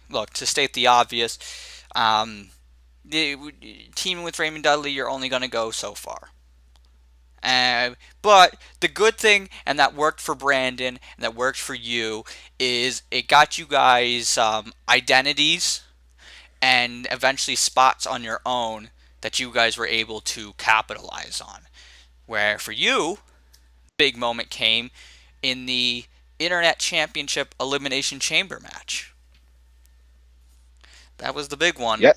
look, to state the obvious, um, the teaming with Raymond Dudley, you're only going to go so far. But the good thing, and that worked for Brandon, and that worked for you, is it got you guys identities and eventually spots on your own that you guys were able to capitalize on. Where for you, big moment came in the Internet Championship Elimination Chamber match. That was the big one. Yeah,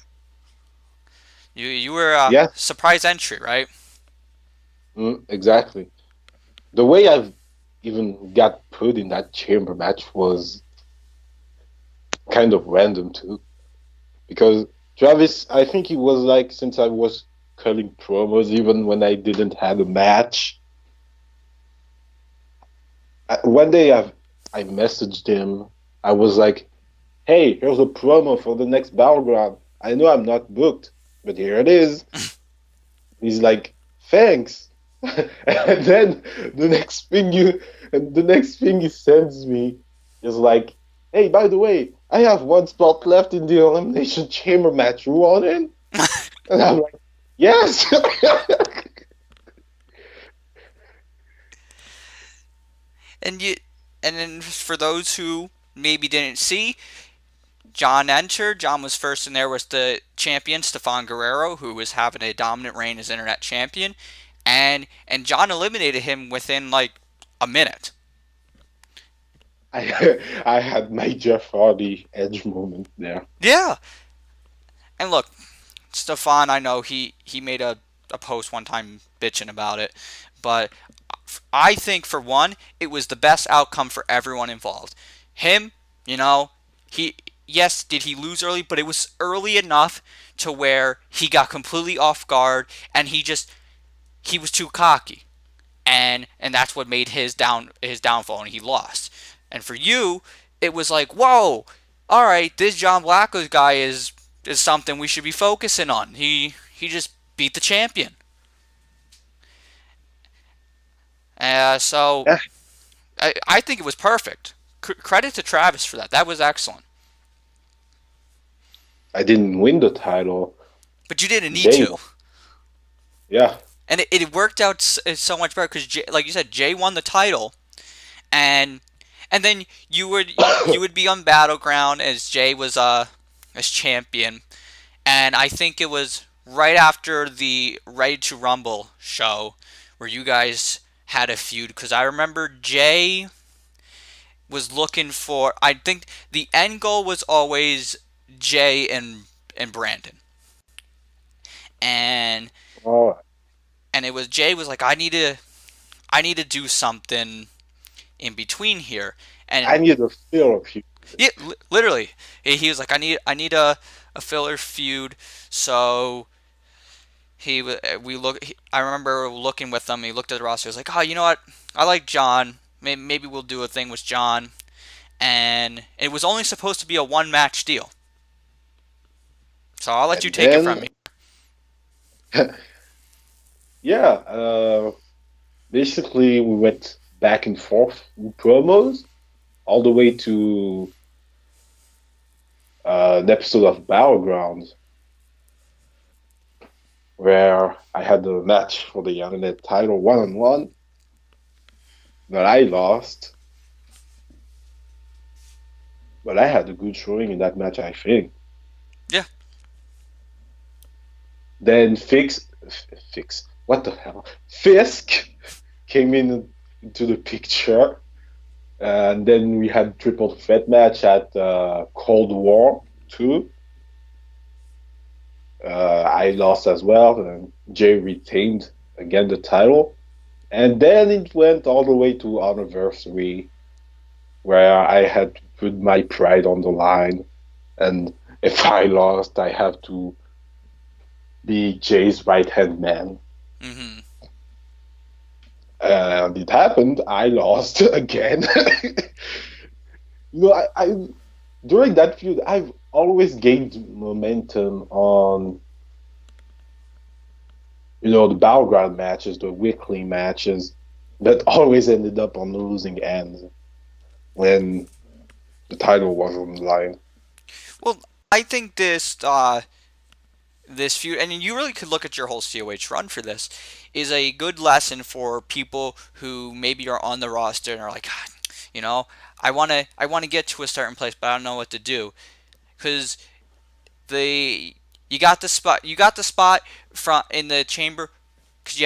You were a yeah, surprise entry, right? exactly. The way I've even got put in that chamber match was kind of random too, because Travis, I think he was like, since I was cutting promos even when I didn't have a match. One day I messaged him. I was like, "Hey, here's a promo for the next battleground. I know I'm not booked, but here it is." He's like, "Thanks." And then the next thing he sends me is like, "Hey, by the way, I have one spot left in the elimination chamber match. You want in?" And I'm like, "Yes." And then for those who maybe didn't see, John entered. John was first in there was the champion Stefan Guerrero, who was having a dominant reign as Internet Champion, and John eliminated him within like a minute. I had my Jeff Hardy edge moment there. Yeah. And look, Stefan, I know he made a post one time bitching about it, but I think for one, it was the best outcome for everyone involved. Him, he yes, did he lose early, but it was early enough to where he got completely off guard and he was too cocky. And that's what made his downfall and he lost. And for you, it was like, "Whoa, all right, this John Blackos guy is something we should be focusing on. He just beat the champion." So Yeah, I think it was perfect. Credit to Travis for that. That was excellent. I didn't win the title. But you didn't need Jay, to. yeah, And it worked out so much better because, like you said, Jay won the title, and then you would be on Battleground as Jay was as champion, and I think it was right after the Ready to Rumble show where you guys had a feud because I remember Jay was looking for. I think the end goal was always Jay and Brandon, and oh, it was Jay was like, I need to do something in between here, I and need a feel of you. yeah, literally, he was like, I need a filler feud, so I remember looking with him. He looked at the roster. He was like, "Oh, you know what? I like John. Maybe we'll do a thing with John." And it was only supposed to be a one match deal. So I'll let you And take it from me. yeah, basically we went back and forth in promos all the way to an episode of Battlegrounds where I had the match for the internet title 1-on-1, but I lost. But I had a good showing in that match, I think. Yeah. Then what the hell? Fisk came into the picture, and then we had triple threat match at Cold War 2. I lost as well, and Jay retained again the title. And then it went all the way to Anniversary, where I had to put my pride on the line. And if I lost, I have to be Jay's right-hand man. Mm-hmm. And it happened. I lost again. I during that feud, always gained momentum on, the battleground matches, the weekly matches, but always ended up on the losing end when the title was on the line. Well, I think this feud, and you really could look at your whole COH run for this, is a good lesson for people who maybe are on the roster and are like, God, I want to get to a certain place, but I don't know what to do, because you got the spot from in the chamber because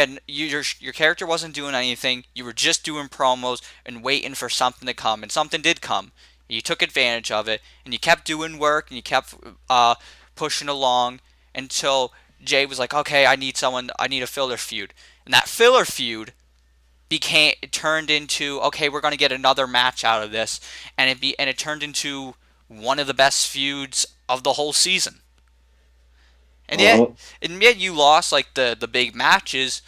your character wasn't doing anything. You were just doing promos and waiting for something to come, and something did come. You took advantage of it, and you kept doing work, and you kept pushing along until Jay was like, "Okay, I need a filler feud," and that filler feud turned into, okay, we're going to get another match out of this, and it turned into one of the best feuds of the whole season. And yet, Mhm. you lost like the big matches,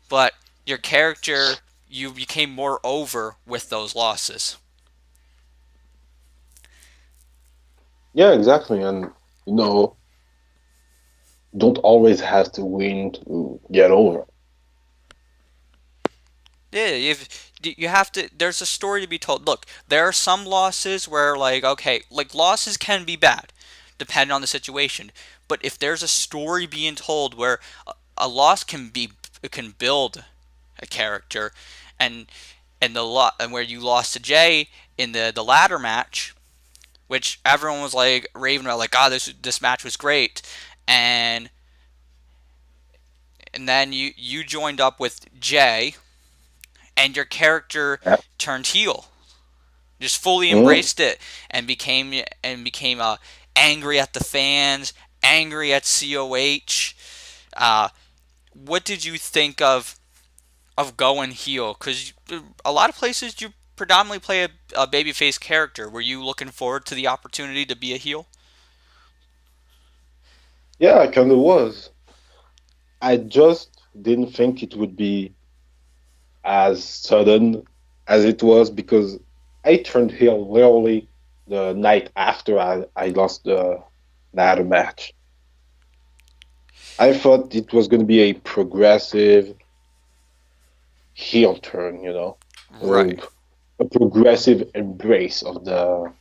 but your character, you became more over with those losses. Yeah, exactly. And, you know, don't always have to win to get over. Yeah, you have to. There's a story to be told. Look, there are some losses where, like, okay, like losses can be bad, depending on the situation. But if there's a story being told where a loss can build a character, and and where you lost to Jay in the ladder match, which everyone was like raving about, like, ah, this match was great, and then you joined up with Jay, and your character Yeah. turned heel, just fully Mhm. embraced it, and became angry at the fans, angry at COH. Uh, what did you think of going heel? Because a lot of places you predominantly play a babyface character. Were you looking forward to the opportunity to be a heel? Yeah, I kind of was. I just didn't think it would be as sudden as it was because I turned heel literally the night after I lost the ladder match. I thought it was going to be a progressive heel turn, a, Right, a progressive embrace of the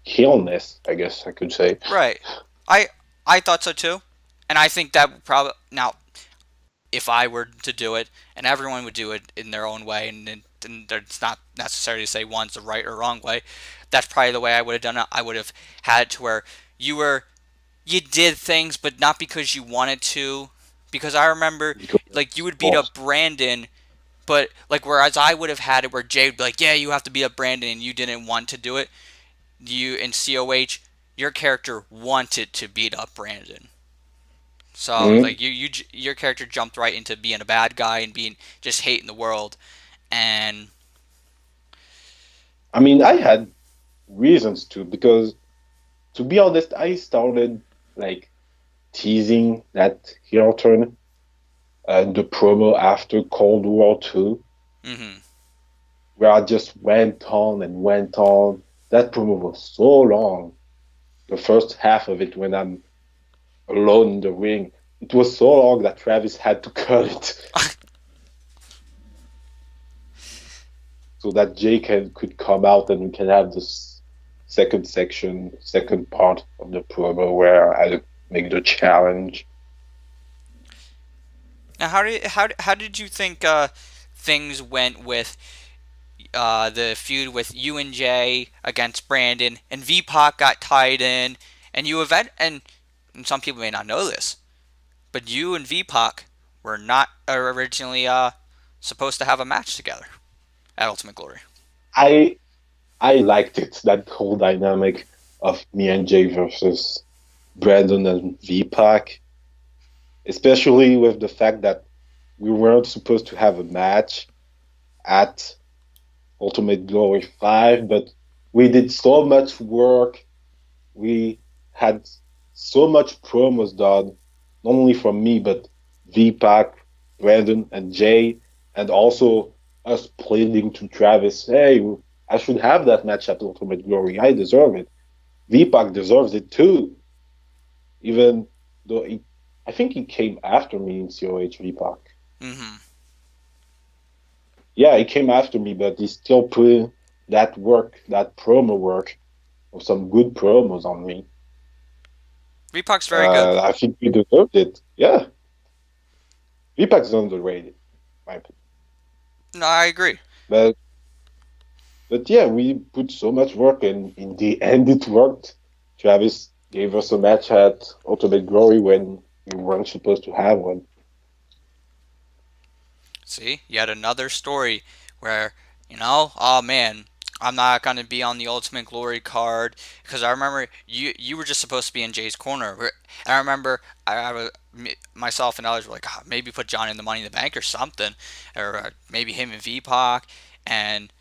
heelness, I guess I could say. right. I I thought so too, and I think that would probably now if I were to do it, and everyone would do it in their own way, and it's not necessary to say one's the right or wrong way. That's probably the way I would have done it. I would have had it to where you did things, but not because you wanted to. Because I remember, Because like, you it's would beat up forced. Brandon, but like whereas I would have had it where Jay would be like, yeah, you have to beat up Brandon, and you didn't want to do it. You in COH, your character wanted to beat up Brandon. So Mhm. like your character jumped right into being a bad guy and being just hating the world, and I mean, I had reasons to because, to be honest, I started like teasing that heel turn the promo after Cold War II, mm-hmm. where I just went on and went on. That promo was so long. The first half of it, when I'm alone in the ring, it was so long that Travis had to cut it so that Jay could come out and we can have this second section, second part of the promo where I make the challenge. Now how did you think things went with the feud with you and Jay against Brandon, and VPOC got tied in, and and some people may not know this, but you and VPOC were not originally supposed to have a match together at Ultimate Glory. I I liked it, that whole dynamic of me and Jay versus Brandon and VPAC, especially with the fact that we weren't supposed to have a match at Ultimate Glory 5, but we did so much work. We had so much promos done, not only from me, but VPAC, Brandon, and Jay, and also us pleading to Travis, hey, I should have that match at Ultimate Glory. I deserve it. V-Pac deserves it too. Even though I think he came after me in COH V-Pac. Mm-hmm. Yeah, he came after me, but he still put that work, that promo work, of some good promos on me. V-Pac's very good. I think he deserved it. Yeah. V-Pac's underrated, in my opinion. No, I agree. But yeah, we put so much work, and in the end, it worked. Travis gave us a match at Ultimate Glory when we weren't supposed to have one. See, yet another story where, oh man, I'm not going to be on the Ultimate Glory card because I remember you were just supposed to be in Jay's corner. And I remember myself and others were like, maybe put John in the Money in the Bank or something, or maybe him and V-Pac, and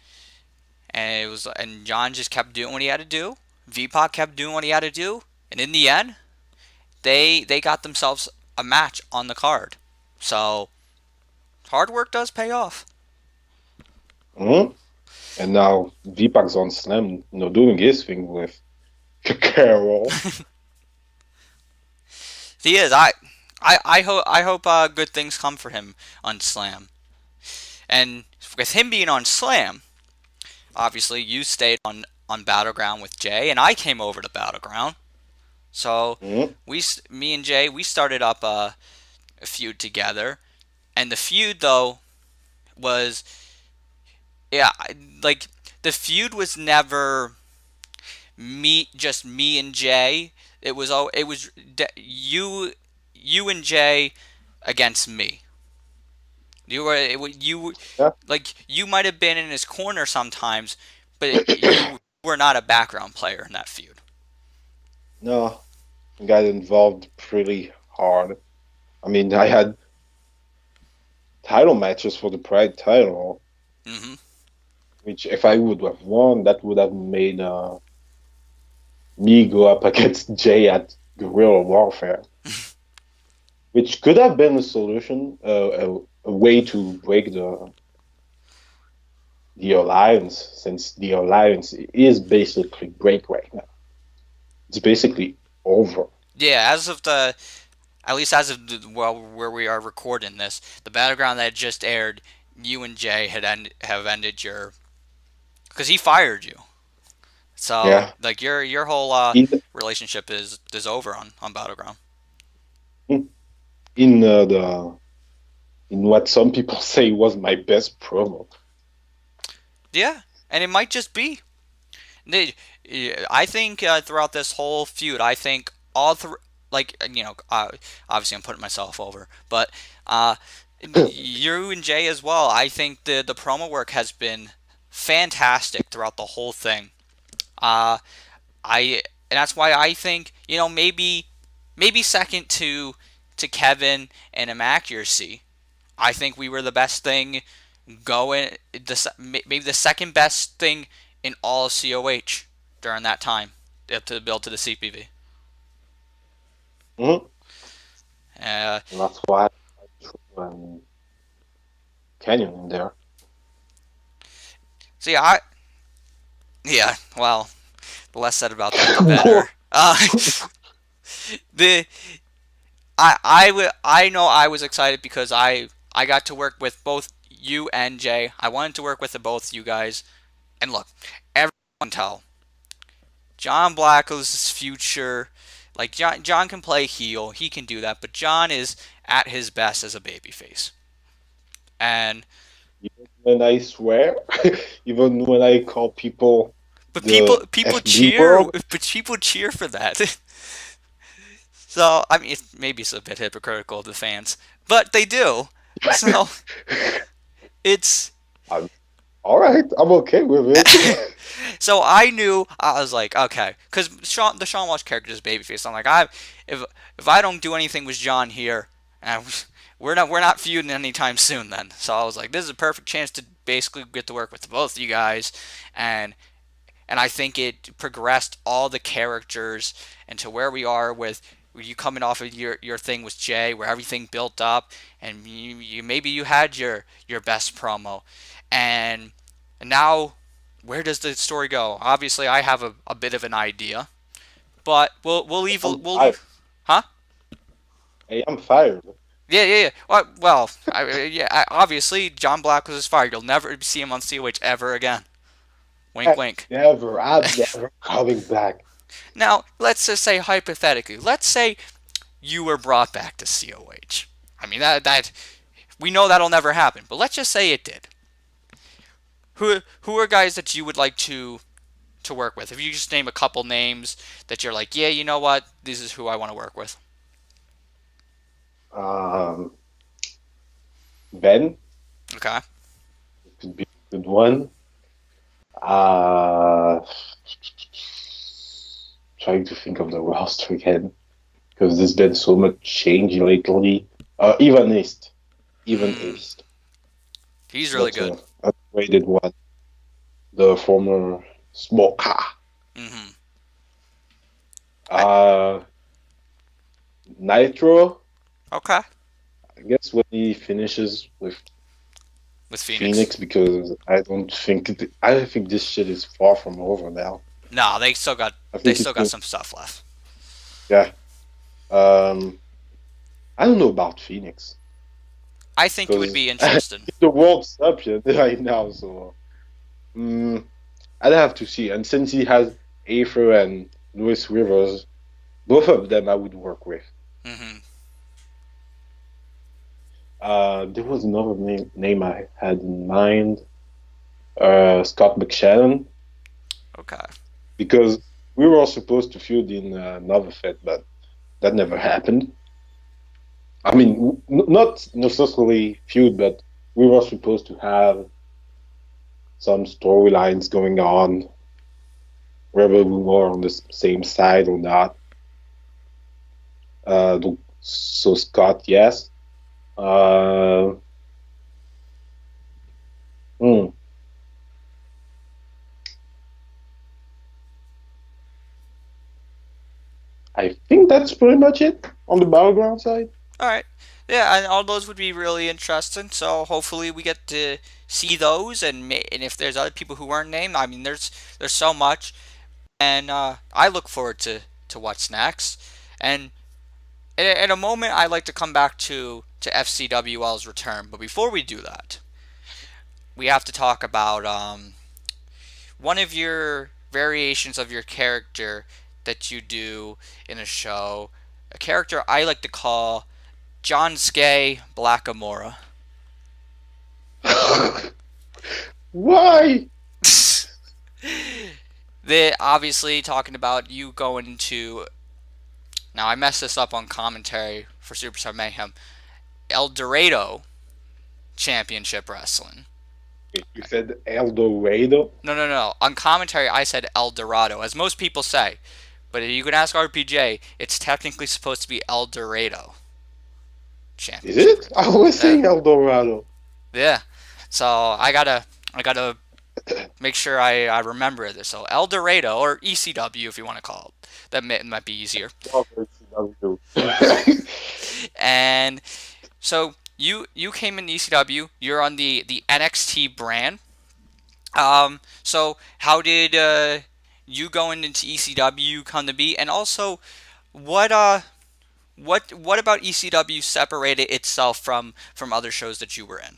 and John just kept doing what he had to do. V-Pac kept doing what he had to do, and in the end, they got themselves a match on the card. So hard work does pay off. Mm-hmm. And now V-Pac's on Slam, doing his thing with Carol. He is. I hope good things come for him on Slam. And with him being on Slam, obviously you stayed on Battleground with Jay, and I came over to Battleground. So me and Jay, we started up a feud together, and the feud though was, like the feud was never just me and Jay. It was you and Jay against me. You like you might have been in his corner sometimes, but you were not a background player in that feud. No, I got involved pretty hard. I mean, I had title matches for the Pride title, which if I would have won, that would have made me go up against Jay at Guerrilla Warfare, which could have been a solution, a way to break the alliance, since the alliance is basically break right now. It's basically over. Yeah, at least as of where we are recording this, the Battleground that just aired, you and Jay have ended your, because he fired you. So like your whole relationship is over on Battleground. In what some people say was my best promo. Yeah, and it might just be. I think throughout this whole feud, I think all obviously I'm putting myself over, but you and Jay as well. I think the promo work has been fantastic throughout the whole thing. And that's why I think maybe second to Kevin and Accuracy. I think we were the best thing going. Maybe the second best thing in all of COH during that time to build to the CPV. And that's why I threw Canyon in there. See, well, the less said about that, the better. I know I was excited because I got to work with both you and Jay. I wanted to work with both you guys. And look, everyone can tell John Blackos' future. Like John can play heel, he can do that, but John is at his best as a babyface. And even when I swear, even when I call people, but people cheer, but people cheer for that. So I mean, maybe it's a bit hypocritical of the fans, but they do. So it's all right. I'm okay with it. So I knew, I was like, okay, because the Shawn Walsh character is babyface. I'm like, if I don't do anything with John here, we're not feuding anytime soon. Then, so I was like, this is a perfect chance to basically get to work with both of you guys, and I think it progressed all the characters into where we are with you coming off of your thing with Jay, where everything built up, and you maybe you had your best promo, and now Where does the story go? Obviously, I have a bit of an idea, but we'll leave I'm we'll fired. leave. Huh? Hey, I'm fired. Yeah, yeah, yeah. Well, obviously, John Blackos is fired. You'll never see him on COH ever again. Wink, wink. Never. I'm never coming back. Now, let's just say hypothetically, let's say you were brought back to COH. I mean, that we know that'll never happen, but let's just say it did. Who are guys that you would like to work with? If you just name a couple names that you're like, yeah, you know what, this is who I want to work with. Um, Ben Okay. could be a good one. Uh, Trying to think of the roster again because there's been so much change lately. Even East. He's really That's good. a underrated one. The former Smoker. Mm-hmm. Uh, Nitro. Okay. I guess when he finishes with With Phoenix. Phoenix, because I don't think I think this shit is far from over now. No, they still got some stuff left. Yeah. I don't know about Phoenix. I think you would be interested. He's the world champion right now, so I'd have to see. And since he has Aether and Luis Rivers, both of them I would work with. Mm-hmm. There was another name I had in mind. Scott McShannon. Okay. Because we were all supposed to feud in Nova Fett, but that never happened. I mean, not necessarily feud, but we were supposed to have some storylines going on, whether we were on the same side or not. So Scott, yes. I think that's pretty much it on the battleground side. All right. Yeah, and all those would be really interesting. So hopefully we get to see those, and if there's other people who weren't named, I mean, there's so much, and I look forward to what's next. And in a moment, I'd like to come back to FCWL's return. But before we do that, we have to talk about one of your variations of your character that you do in a show. A character I like to call John Skay Blackamora. Why? They obviously talking about you going to. Now I messed this up on commentary for Superstar Mayhem. El Dorado Championship Wrestling. You said El Dorado? No. On commentary, I said El Dorado, as most people say. But if you can ask RPJ, it's technically supposed to be El Dorado Championship. Is it? I was saying El Dorado. Yeah. So I gotta make sure I remember this. So El Dorado, or ECW if you want to call it. That might be easier. And so you came in ECW. You're on the NXT brand. So how did you going into ECW come to be? And also, what about ECW separated itself from other shows that you were in?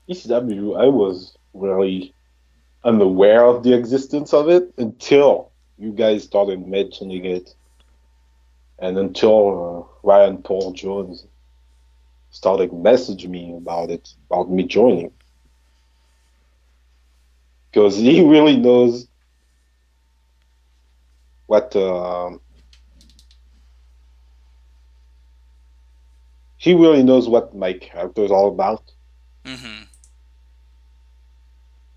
ECW, I was really unaware of the existence of it until you guys started mentioning it, and until Ryan Paul Jones started messaging me about me joining, because he really knows what my character is all about. Mm-hmm.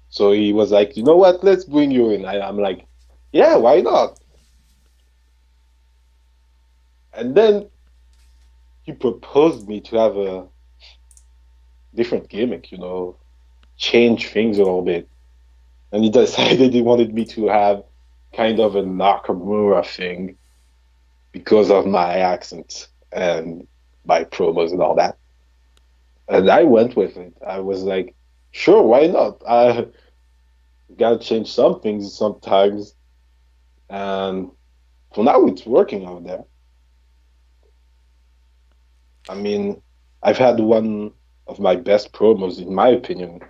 So he was like, you know what, let's bring you in. I'm like, yeah, why not? And then he proposed me to have a different gimmick, change things a little bit. And he decided he wanted me to have kind of a Nakamura thing because of my accent and my promos and all that. And I went with it. I was like, Sure, why not? I gotta change some things sometimes, and for now it's working out there. I mean, I've had one of my best promos, in my opinion,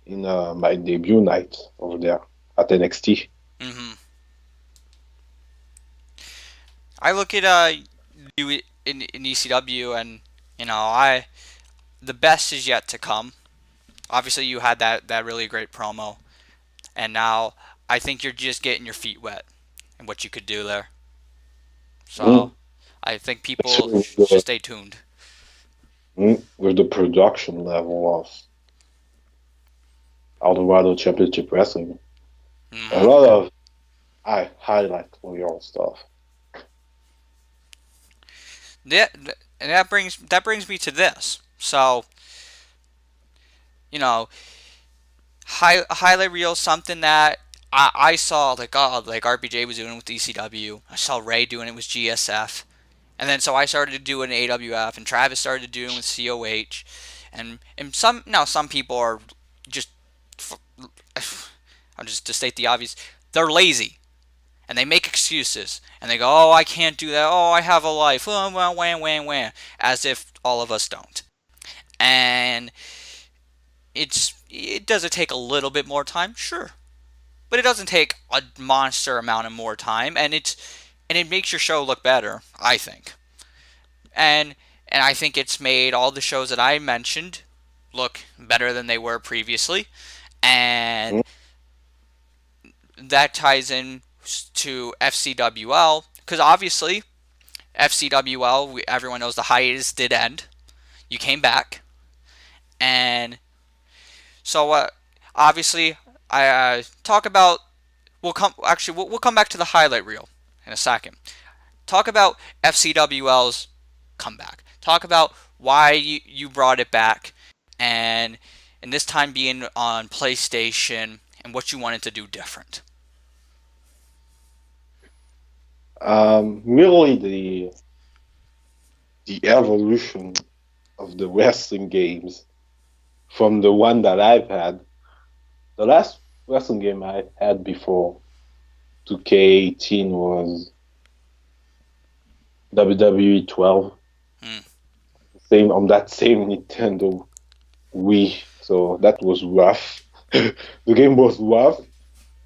in my debut night over there at NXT. Hmm. I look at you in ECW, and I the best is yet to come. Obviously, you had that really great promo, and now I think you're just getting your feet wet and what you could do there. So Mm, I think people especially should stay tuned. with the production level of Eldorado Championship Wrestling. A Hmm. lot of highlight real stuff. Yeah, and that brings me to this. So you know, highlight reel something that I saw like RPJ was doing with ECW. I saw Ray doing it with GSF, and then so I started to do it in AWF, and Travis started doing it with COH, and some people are just I'm just to state the obvious, they're lazy and they make excuses and they go, oh, I can't do that, oh, I have a life, oh, well, wham, as if all of us don't. And it does it take a little bit more time, sure, but it doesn't take a monster amount of more time, and it makes your show look better, I think. And and I think it's made all the shows that I mentioned look better than they were previously, and Mm, that ties in to FCWL because obviously FCWL, everyone knows the hiatus did end. You came back, and so obviously I talk about. We'll come back to the highlight reel in a second. Talk about FCWL's comeback. Talk about why you brought it back, and this time being on PlayStation and what you wanted to do different. Really, the evolution of the wrestling games from the one that I've had. The last wrestling game I had before 2K18 was WWE 12, Hmm. same on that same Nintendo Wii. So that was rough. The game was rough.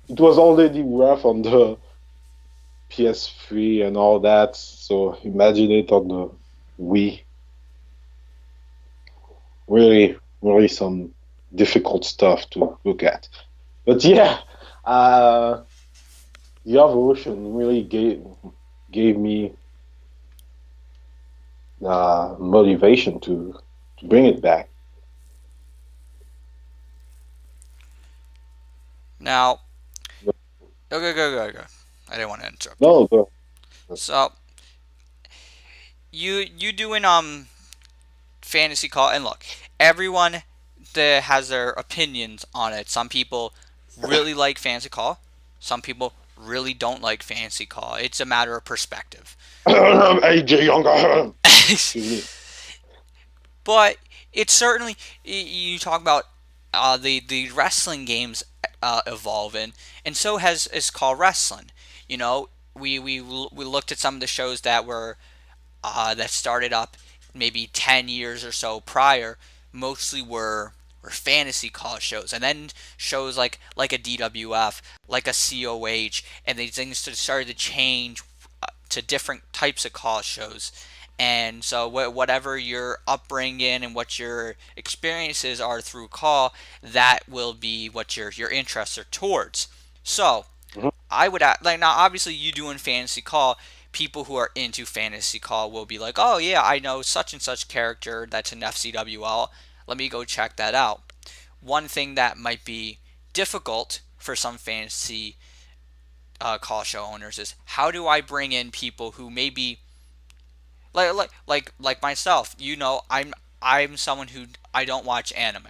It was already rough on the PS3 and all that. So imagine it on the Wii. Really, really some difficult stuff to look at. But yeah, uh, the evolution really gave me motivation to bring it back. Now, go. I didn't want to interrupt you. No, So you doing fantasy call, and look, everyone that has their opinions on it. Some people really like fantasy call. Some people really don't like fantasy call. It's a matter of perspective. AJ Younger. Excuse me. But it's certainly you talk about the wrestling games evolving, and so has is called wrestling. You know, we looked at some of the shows that were that started up maybe 10 years or so prior, mostly were fantasy call shows, and then shows like a DWF, like a COH, and these things started to change to different types of call shows. And so whatever your upbringing and what your experiences are through call, that will be what your interests are towards. So Mhm. I would like now obviously you doing fantasy call, people who are into fantasy call will be like, oh yeah, I know such and such character that's in FCWL. Let me go check that out. One thing that might be difficult for some fantasy call show owners is how do I bring in people who maybe like myself. I'm someone who I don't watch anime.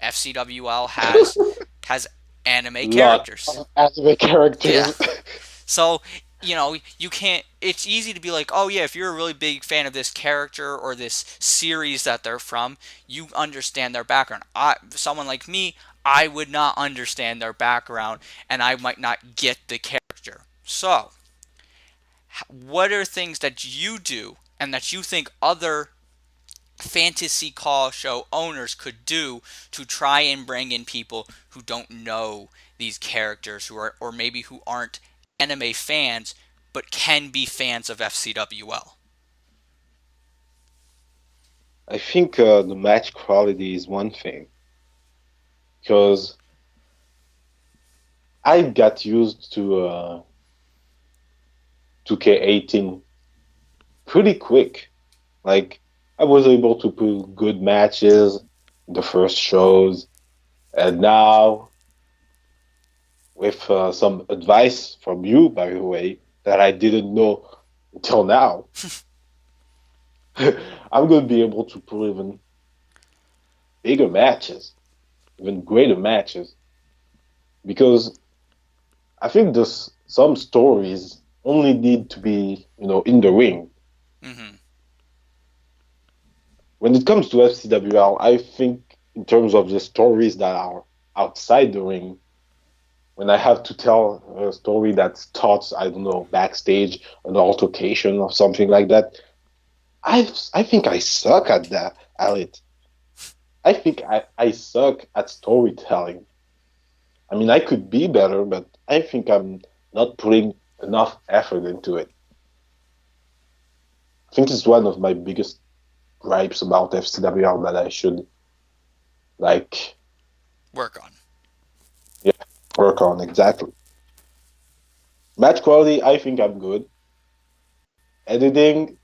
FCWL has anime Lot characters. of anime Yeah. characters. So you can't. It's easy to be like, oh yeah, if you're a really big fan of this character or this series that they're from, you understand their background. Someone like me, I would not understand their background, and I might not get the character. So, what are things that you do and that you think other fantasy call show owners could do to try and bring in people who don't know these characters, who are, or maybe who aren't anime fans but can be fans of FCWL? I think the match quality is one thing, because I got used to 2K18 pretty quick. Like, I was able to put good matches in the first shows, and now with some advice from you, by the way, that I didn't know until now, I'm going to be able to put even bigger matches, even greater matches, because I think there's some stories only need to be, in the ring. Mm-hmm. When it comes to FCWL, I think in terms of the stories that are outside the ring, when I have to tell a story that starts, I don't know, backstage, an altercation or something like that, I think I suck at that, at it. I think I suck at storytelling. I mean, I could be better, but I think I'm not putting enough effort into it. I think it's one of my biggest gripes about FCWL that I should, like, Work on. yeah, work on, exactly. Match quality, I think I'm good. Editing,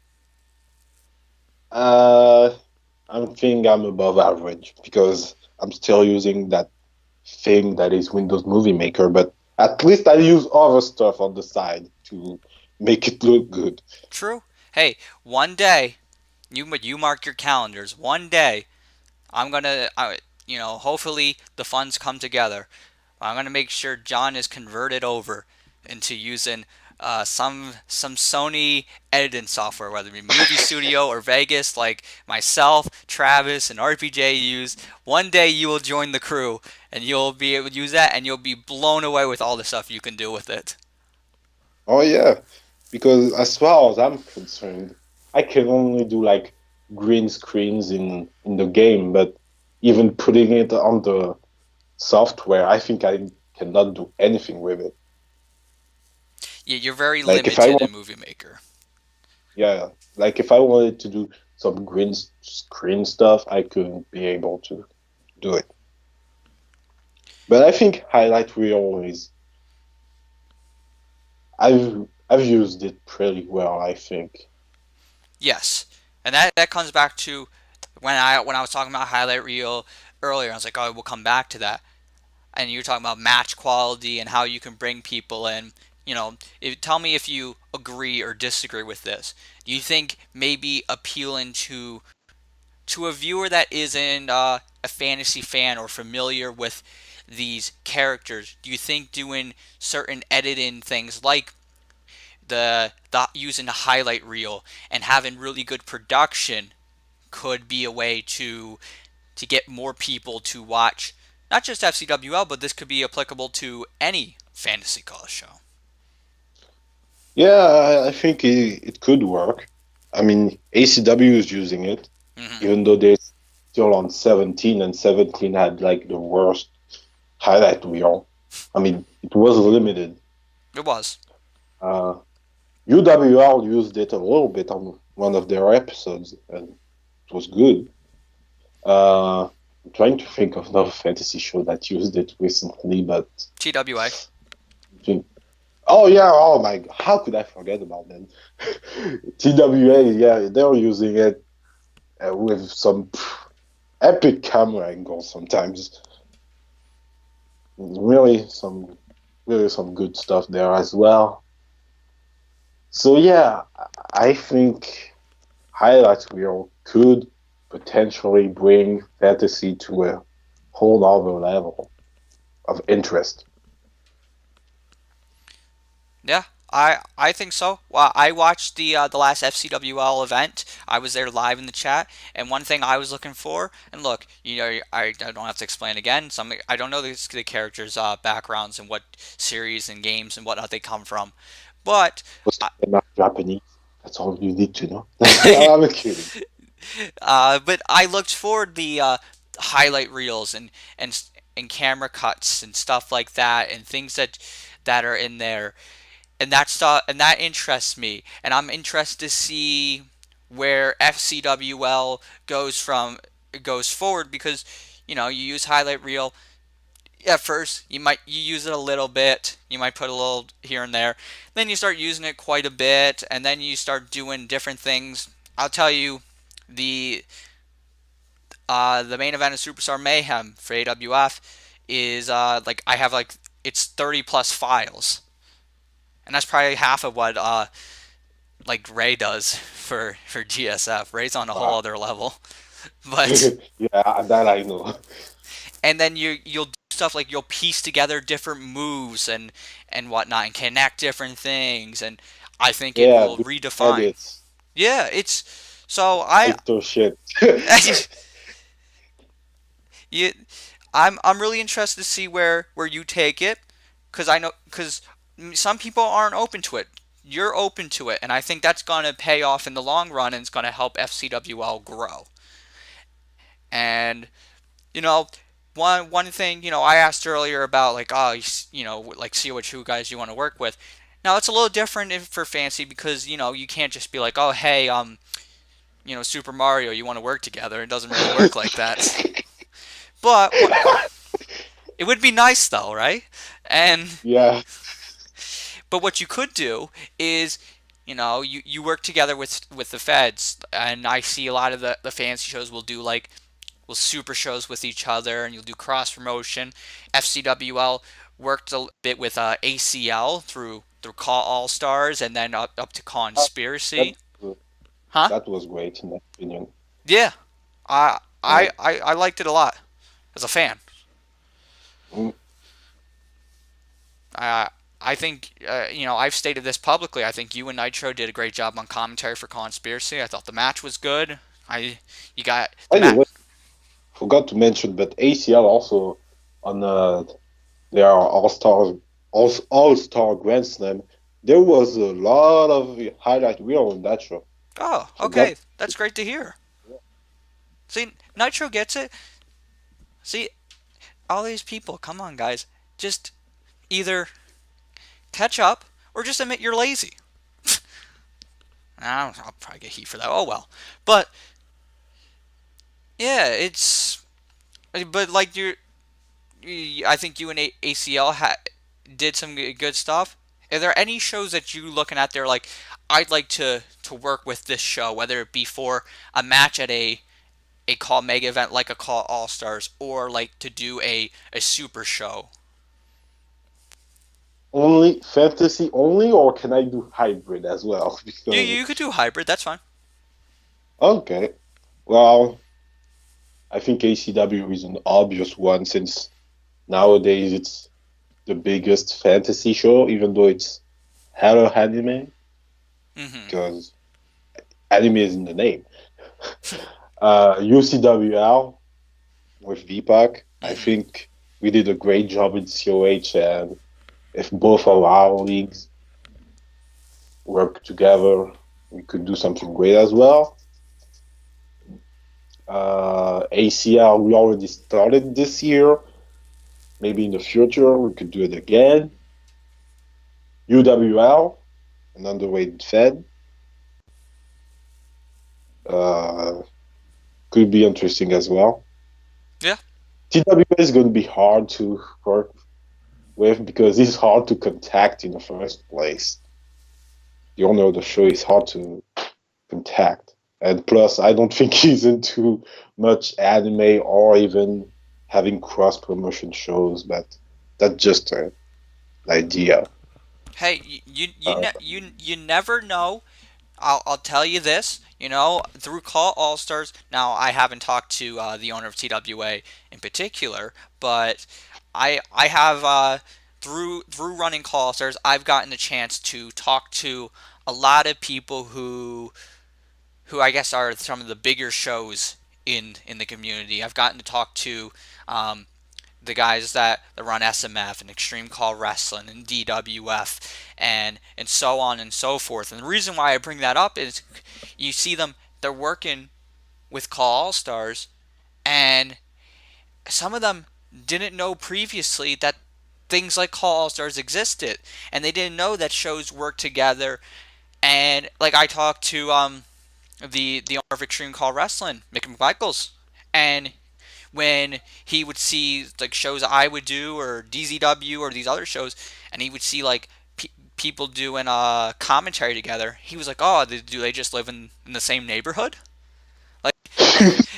I think I'm above average because I'm still using that thing that is Windows Movie Maker, but at least I use other stuff on the side to make it look good. True. Hey, one day, you mark your calendars. One day, I'm gonna, hopefully the funds come together. I'm gonna make sure John is converted over into using some Sony editing software, whether it be Movie Studio or Vegas, like myself, Travis, and RPJ use. One day you will join the crew, and you'll be able to use that, and you'll be blown away with all the stuff you can do with it. Oh yeah, because as far as I'm concerned, I can only do like green screens in the game, but even putting it on the software, I think I cannot do anything with it. Yeah, you're very Like if I limited in want, Movie Maker. yeah, like if I wanted to do some green screen stuff, I couldn't be able to do it. But I think highlight reel is I've used it pretty well, I think. Yes, and that comes back to when I was talking about highlight reel earlier. I was like, oh, we'll come back to that. And you're talking about match quality and how you can bring people in. Tell me if you agree or disagree with this. Do you think maybe appealing to a viewer that isn't a fantasy fan or familiar with these characters, do you think doing certain editing things like the using the highlight reel and having really good production could be a way to get more people to watch not just FCWL, but this could be applicable to any fantasy college show? Yeah, I think it could work. I mean, ACW is using it, Hmm. even though they're still on 17, and 17 had like the worst highlight reel. I mean, it was limited. It was. Uh, UWL used it a little bit on one of their episodes, and it was good. I'm trying to think of another fantasy show that used it recently, but TWA. I think, oh yeah, oh my, how could I forget about them? TWA, yeah, they're using it with some epic camera angles sometimes. Really some good stuff there as well. So yeah, I think highlight reel could potentially bring fantasy to a whole other level of interest. Yeah, I think so. Well, I watched the last FCWL event. I was there live in the chat, and one thing I was looking for, and look, I don't have to explain again. I don't know the characters' backgrounds and what series and games and whatnot they come from, but Most of them are Japanese. That's all you need to know. I'm kidding. but I looked for the highlight reels and camera cuts and stuff like that and things that are in there, and that interests me, and I'm interested to see where FCWL goes forward, because you use highlight reel at first. You use it a little bit, you might put a little here and there, then you start using it quite a bit, and then you start doing different things. I'll tell you, the the main event of Superstar Mayhem for AWF is like I have like it's 30 plus files, and that's probably half of what like Ray does for GSF. Ray's on a whole other level, but Yeah, that I know. and then you'll do stuff like you'll piece together different moves and whatnot and connect different things, and I think it Yeah, will do redefine. edits. Yeah, it's so I Editor shit. you, I'm really interested to see where you take it, because some people aren't open to it. You're open to it, and I think that's going to pay off in the long run, and it's going to help FCWL grow. And you know, one thing, I asked earlier about like, oh, like see what two guys you want to work with. Now it's a little different for fancy, because you can't just be like, oh hey, Super Mario, you want to work together. It doesn't really work like that. But it would be nice though, right? And Yeah. but what you could do is, you work together with the feds, and I see a lot of the fancy shows will super shows with each other, and you'll do cross promotion. FCWL worked a bit with ACL through Call All Stars, and then up to That, Conspiracy. Huh? that was great in my opinion. Yeah. I Yeah. I I liked it a lot as a fan. Mm. Uh, I think I've stated this publicly. I think you and Nitro did a great job on commentary for Conspiracy. I thought the match was good. You got the By the match. way, forgot to mention, but ACL also on their All-Star Grand Slam. There was a lot of highlight reel on that show. Oh, So okay, that that's great to hear. See, Nitro gets it. See, all these people, come on, guys, just either catch up or just admit you're lazy. I'll probably get heat for that. Oh well, but yeah, but like I think you and ACL did some good stuff. Are there any shows that you looking at there like, I'd like to work with this show, whether it be for a match at a Call Mega event like a Call All Stars, or like to do a super show? only fantasy only, or can I do hybrid as well? You Because you could do hybrid. That's fine. okay, well, I think ACW is an obvious one since nowadays it's the biggest fantasy show, even though it's hella anime, Hmm. because anime is in the name. UCWL with VPAC, I Hmm. think we did a great job in COH, and if both of our leagues work together, we could do something great as well. ACL, we already started this year. Maybe in the future we could do it again. UWL, an underweight Fed, uh, could be interesting as well. Yeah. TWA is going to be hard to work with because it's hard to contact in the first place. The owner of the show is hard to contact. And plus, I don't think he's into much anime or even having cross promotion shows, but that's just an idea. Hey, Uh, you never know. I'll tell you this. Through Call All Stars. Now, I haven't talked to the owner of TWA in particular, but I have through running Call All Stars, I've gotten the chance to talk to a lot of people who I guess are some of the bigger shows in the community. I've gotten to talk to the guys that run SMF and Extreme Call Wrestling and DWF and so on and so forth. And the reason why I bring that up is you see them, they're working with Call All Stars, and some of them didn't know previously that things like Call All Stars existed, and they didn't know that shows work together. And like I talked to the owner of Extreme Call Wrestling, Mick McMichaels, and when he would see like shows I would do or DZW or these other shows, and he would see like people doing commentary together, he was like, "Oh, do they just live in the same neighborhood?" Like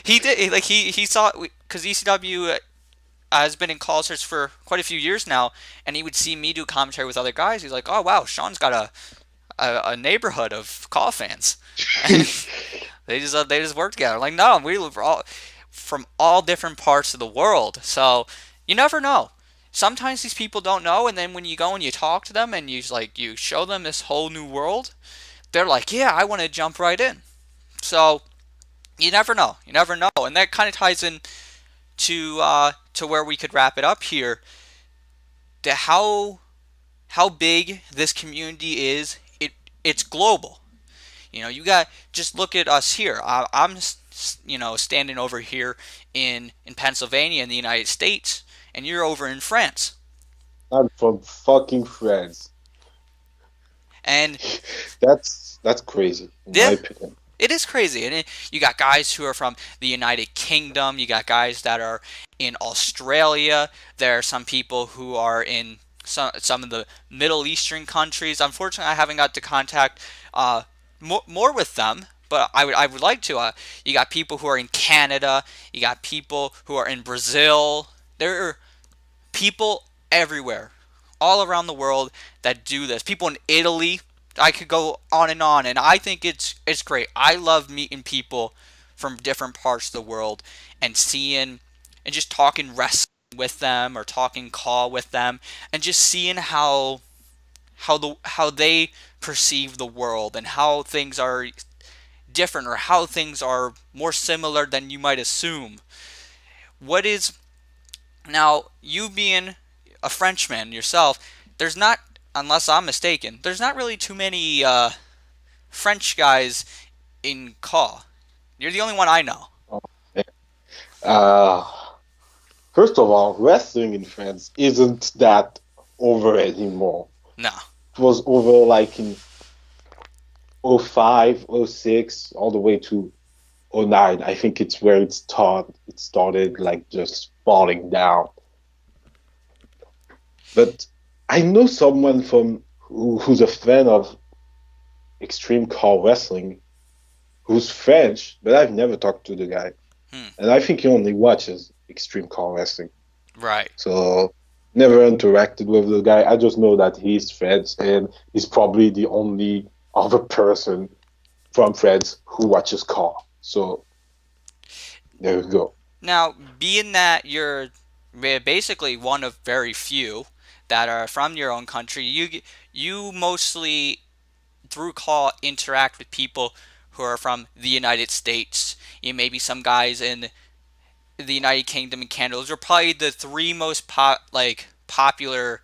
he did, like he saw, because ECW has been in Call Stars for quite a few years now, and he would see me do commentary with other guys. He's like, "Oh wow, Shawn's got a neighborhood of Call fans." And they just work together. Like, no, we live all from all different parts of the world. So you never know. Sometimes these people don't know, and then when you go and you talk to them and you show them this whole new world, they're like, "Yeah, I want to jump right in." So you never know. You never know, and that kind of ties in to where we could wrap it up here. To how big this community is. It's global. You got, just look at us here. I'm standing over here in Pennsylvania in the United States, and you're over in France. I'm from fucking France. And that's crazy, in my opinion. It is crazy. And you got guys who are from the United Kingdom. You got guys that are in Australia. There are some people who are in some of the Middle Eastern countries. Unfortunately, I haven't got to contact more with them, but I would like to. You got people who are in Canada. You got people who are in Brazil. There are people everywhere, all around the world, that do this. People in Italy. I could go on, and I think it's great. I love meeting people from different parts of the world and seeing and just talking wrestling with them or talking call with them, and just seeing how they perceive the world and how things are different or how things are more similar than you might assume. What is, now, you being a Frenchman yourself, there's not, unless I'm mistaken, there's not really too many French guys in Call. You're the only one I know. First of all, wrestling in France isn't that over anymore. No. It was over like in 05, 06, all the way to 09. I think it's where it started like just falling down. But I know someone who's a fan of Extreme Call Wrestling, who's French, but I've never talked to the guy. And I think he only watches Extreme Call Wrestling. Right. So, never interacted with the guy. I just know that he's French, and he's probably the only other person from France who watches Call. So, there we go. Now, being that you're basically one of very few that are from your own country, you mostly, through Call, interact with people who are from the United States. You maybe some guys in the United Kingdom and Canada. Those are probably the three most popular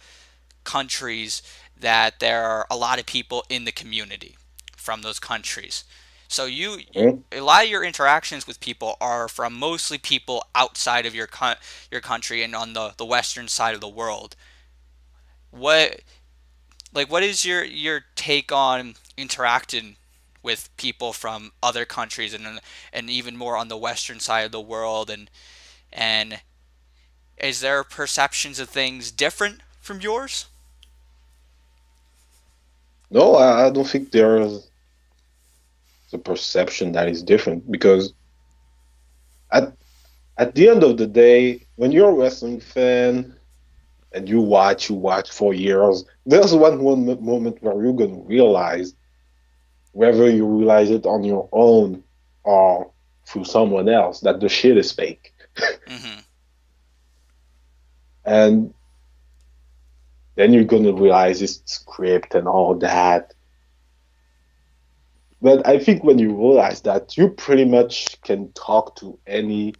countries that there are a lot of people in the community from those countries. So a lot of your interactions with people are from mostly people outside of your country and on the western side of the world. What is your take on interacting with people from other countries and even more on the western side of the world, and is there perceptions of things different from yours? No, I don't think there's a perception that is different, because at the end of the day, when you're a wrestling fan and you watch for years, there's one moment where you're going to realize, whether you realize it on your own or through someone else, that the shit is fake. Mm-hmm. And Then you're gonna realize it's script and all that. But I think when you realize that, you pretty much can talk to any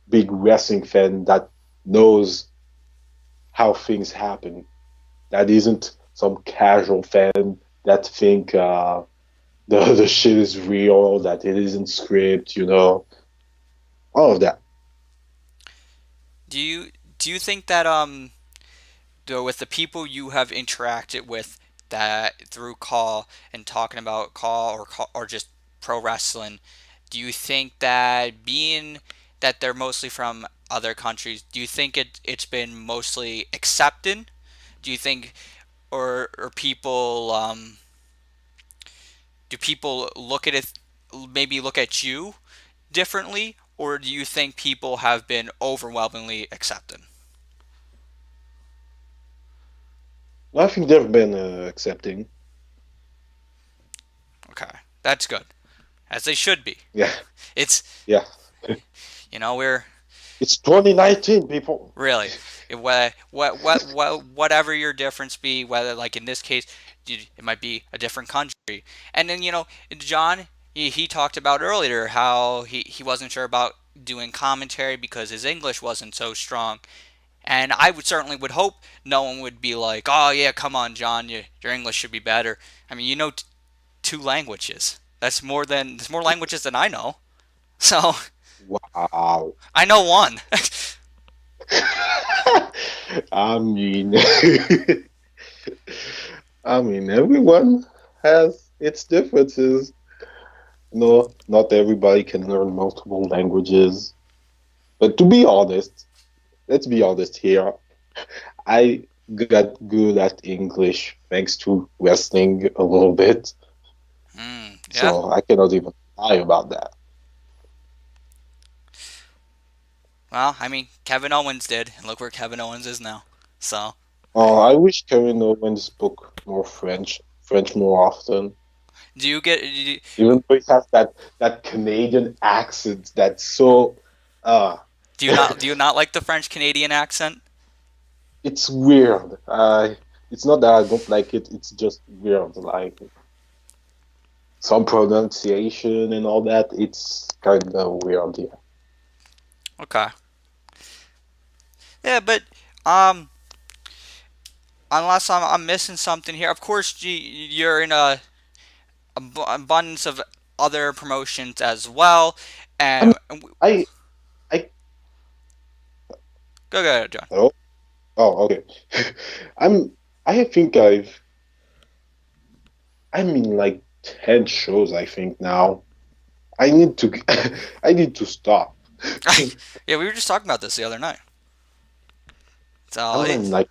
big wrestling fan that knows how things happen. That isn't some casual fan that think the shit is real, that it isn't script, all of that. Do you think that with the people you have interacted with that through call and talking about call or just pro wrestling, do you think that being that they're mostly from other countries, do you think it's been mostly accepted? Do you think or people do people look at it, maybe look at you differently, or do you think people have been overwhelmingly accepted? I think they've been accepting. Okay, that's good, as they should be. Yeah, It's yeah. we're It's 2019, people. really whatever your difference be, whether like in this case it might be a different country, and then John, he talked about earlier how he wasn't sure about doing commentary because his English wasn't so strong. And I would hope no one would be like, "Oh yeah, come on, John, your English should be better." I mean, two languages. There's more languages than I know. So Wow. I know one. I mean, everyone has its differences. No, not everybody can learn multiple languages. But to be honest, let's be honest here. I got good at English thanks to wrestling a little bit. Yeah. So I cannot even lie about that. Well, I mean, Kevin Owens did, and look where Kevin Owens is now. So. Oh, I wish Kevin Owens spoke more French more often. Do you get? Even though he has that Canadian accent that's so. Do you not like the French Canadian accent? It's weird. It's not that I don't like it. It's just weird. Like some pronunciation and all that. It's kind of weird. Yeah. Okay. Yeah, but unless I'm missing something here, of course you're in a abundance of other promotions as well, and I go ahead, John. oh okay. I think I'm in like 10 shows. I think now. I need to stop. Yeah, we were just talking about this the other night. So I'm in like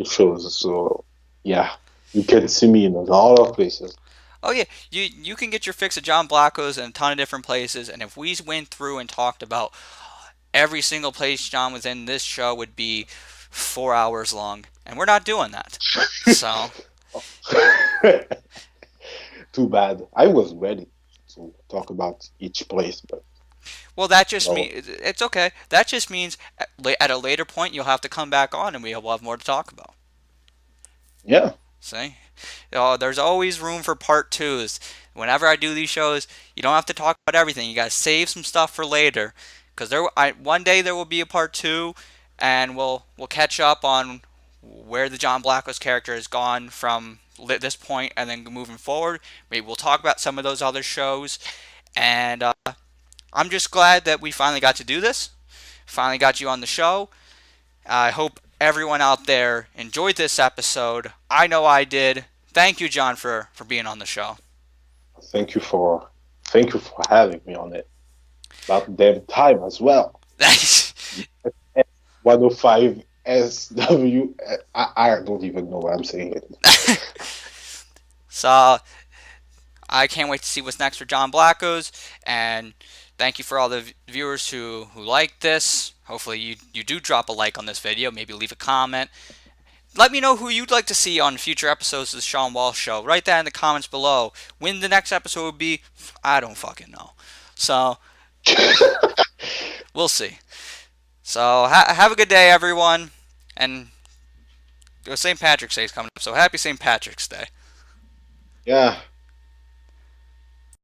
shows, so yeah, you can see me in a lot of places. oh yeah, you can get your fix at John Blackos in a ton of different places, and if we went through and talked about every single place John was in, this show would be 4 hours long, and we're not doing that. So Too bad. I was ready to talk about each place, but well, that just means it's okay. That just means at a later point you'll have to come back on, and we'll have more to talk about. yeah. See, there's always room for part twos. Whenever I do these shows, you don't have to talk about everything. You gotta save some stuff for later, because one day there will be a part two, and we'll catch up on where the John Blackos character has gone from this point, and then moving forward. Maybe we'll talk about some of those other shows, and I'm just glad that we finally got to do this. Finally got you on the show. I hope everyone out there enjoyed this episode. I know I did. Thank you, John, for being on the show. Thank you for having me on it. About damn time as well. 105 SW. I don't even know what I'm saying it. So I can't wait to see what's next for John Blackos, and thank you for all the viewers who like this. Hopefully you do drop a like on this video, maybe leave a comment. Let me know who you'd like to see on future episodes of the Shawn Walsh Show. Write that in the comments below. When the next episode will be, I don't fucking know. So, we'll see. So, have a good day, everyone, and St. Patrick's Day is coming up, so happy St. Patrick's Day. Yeah,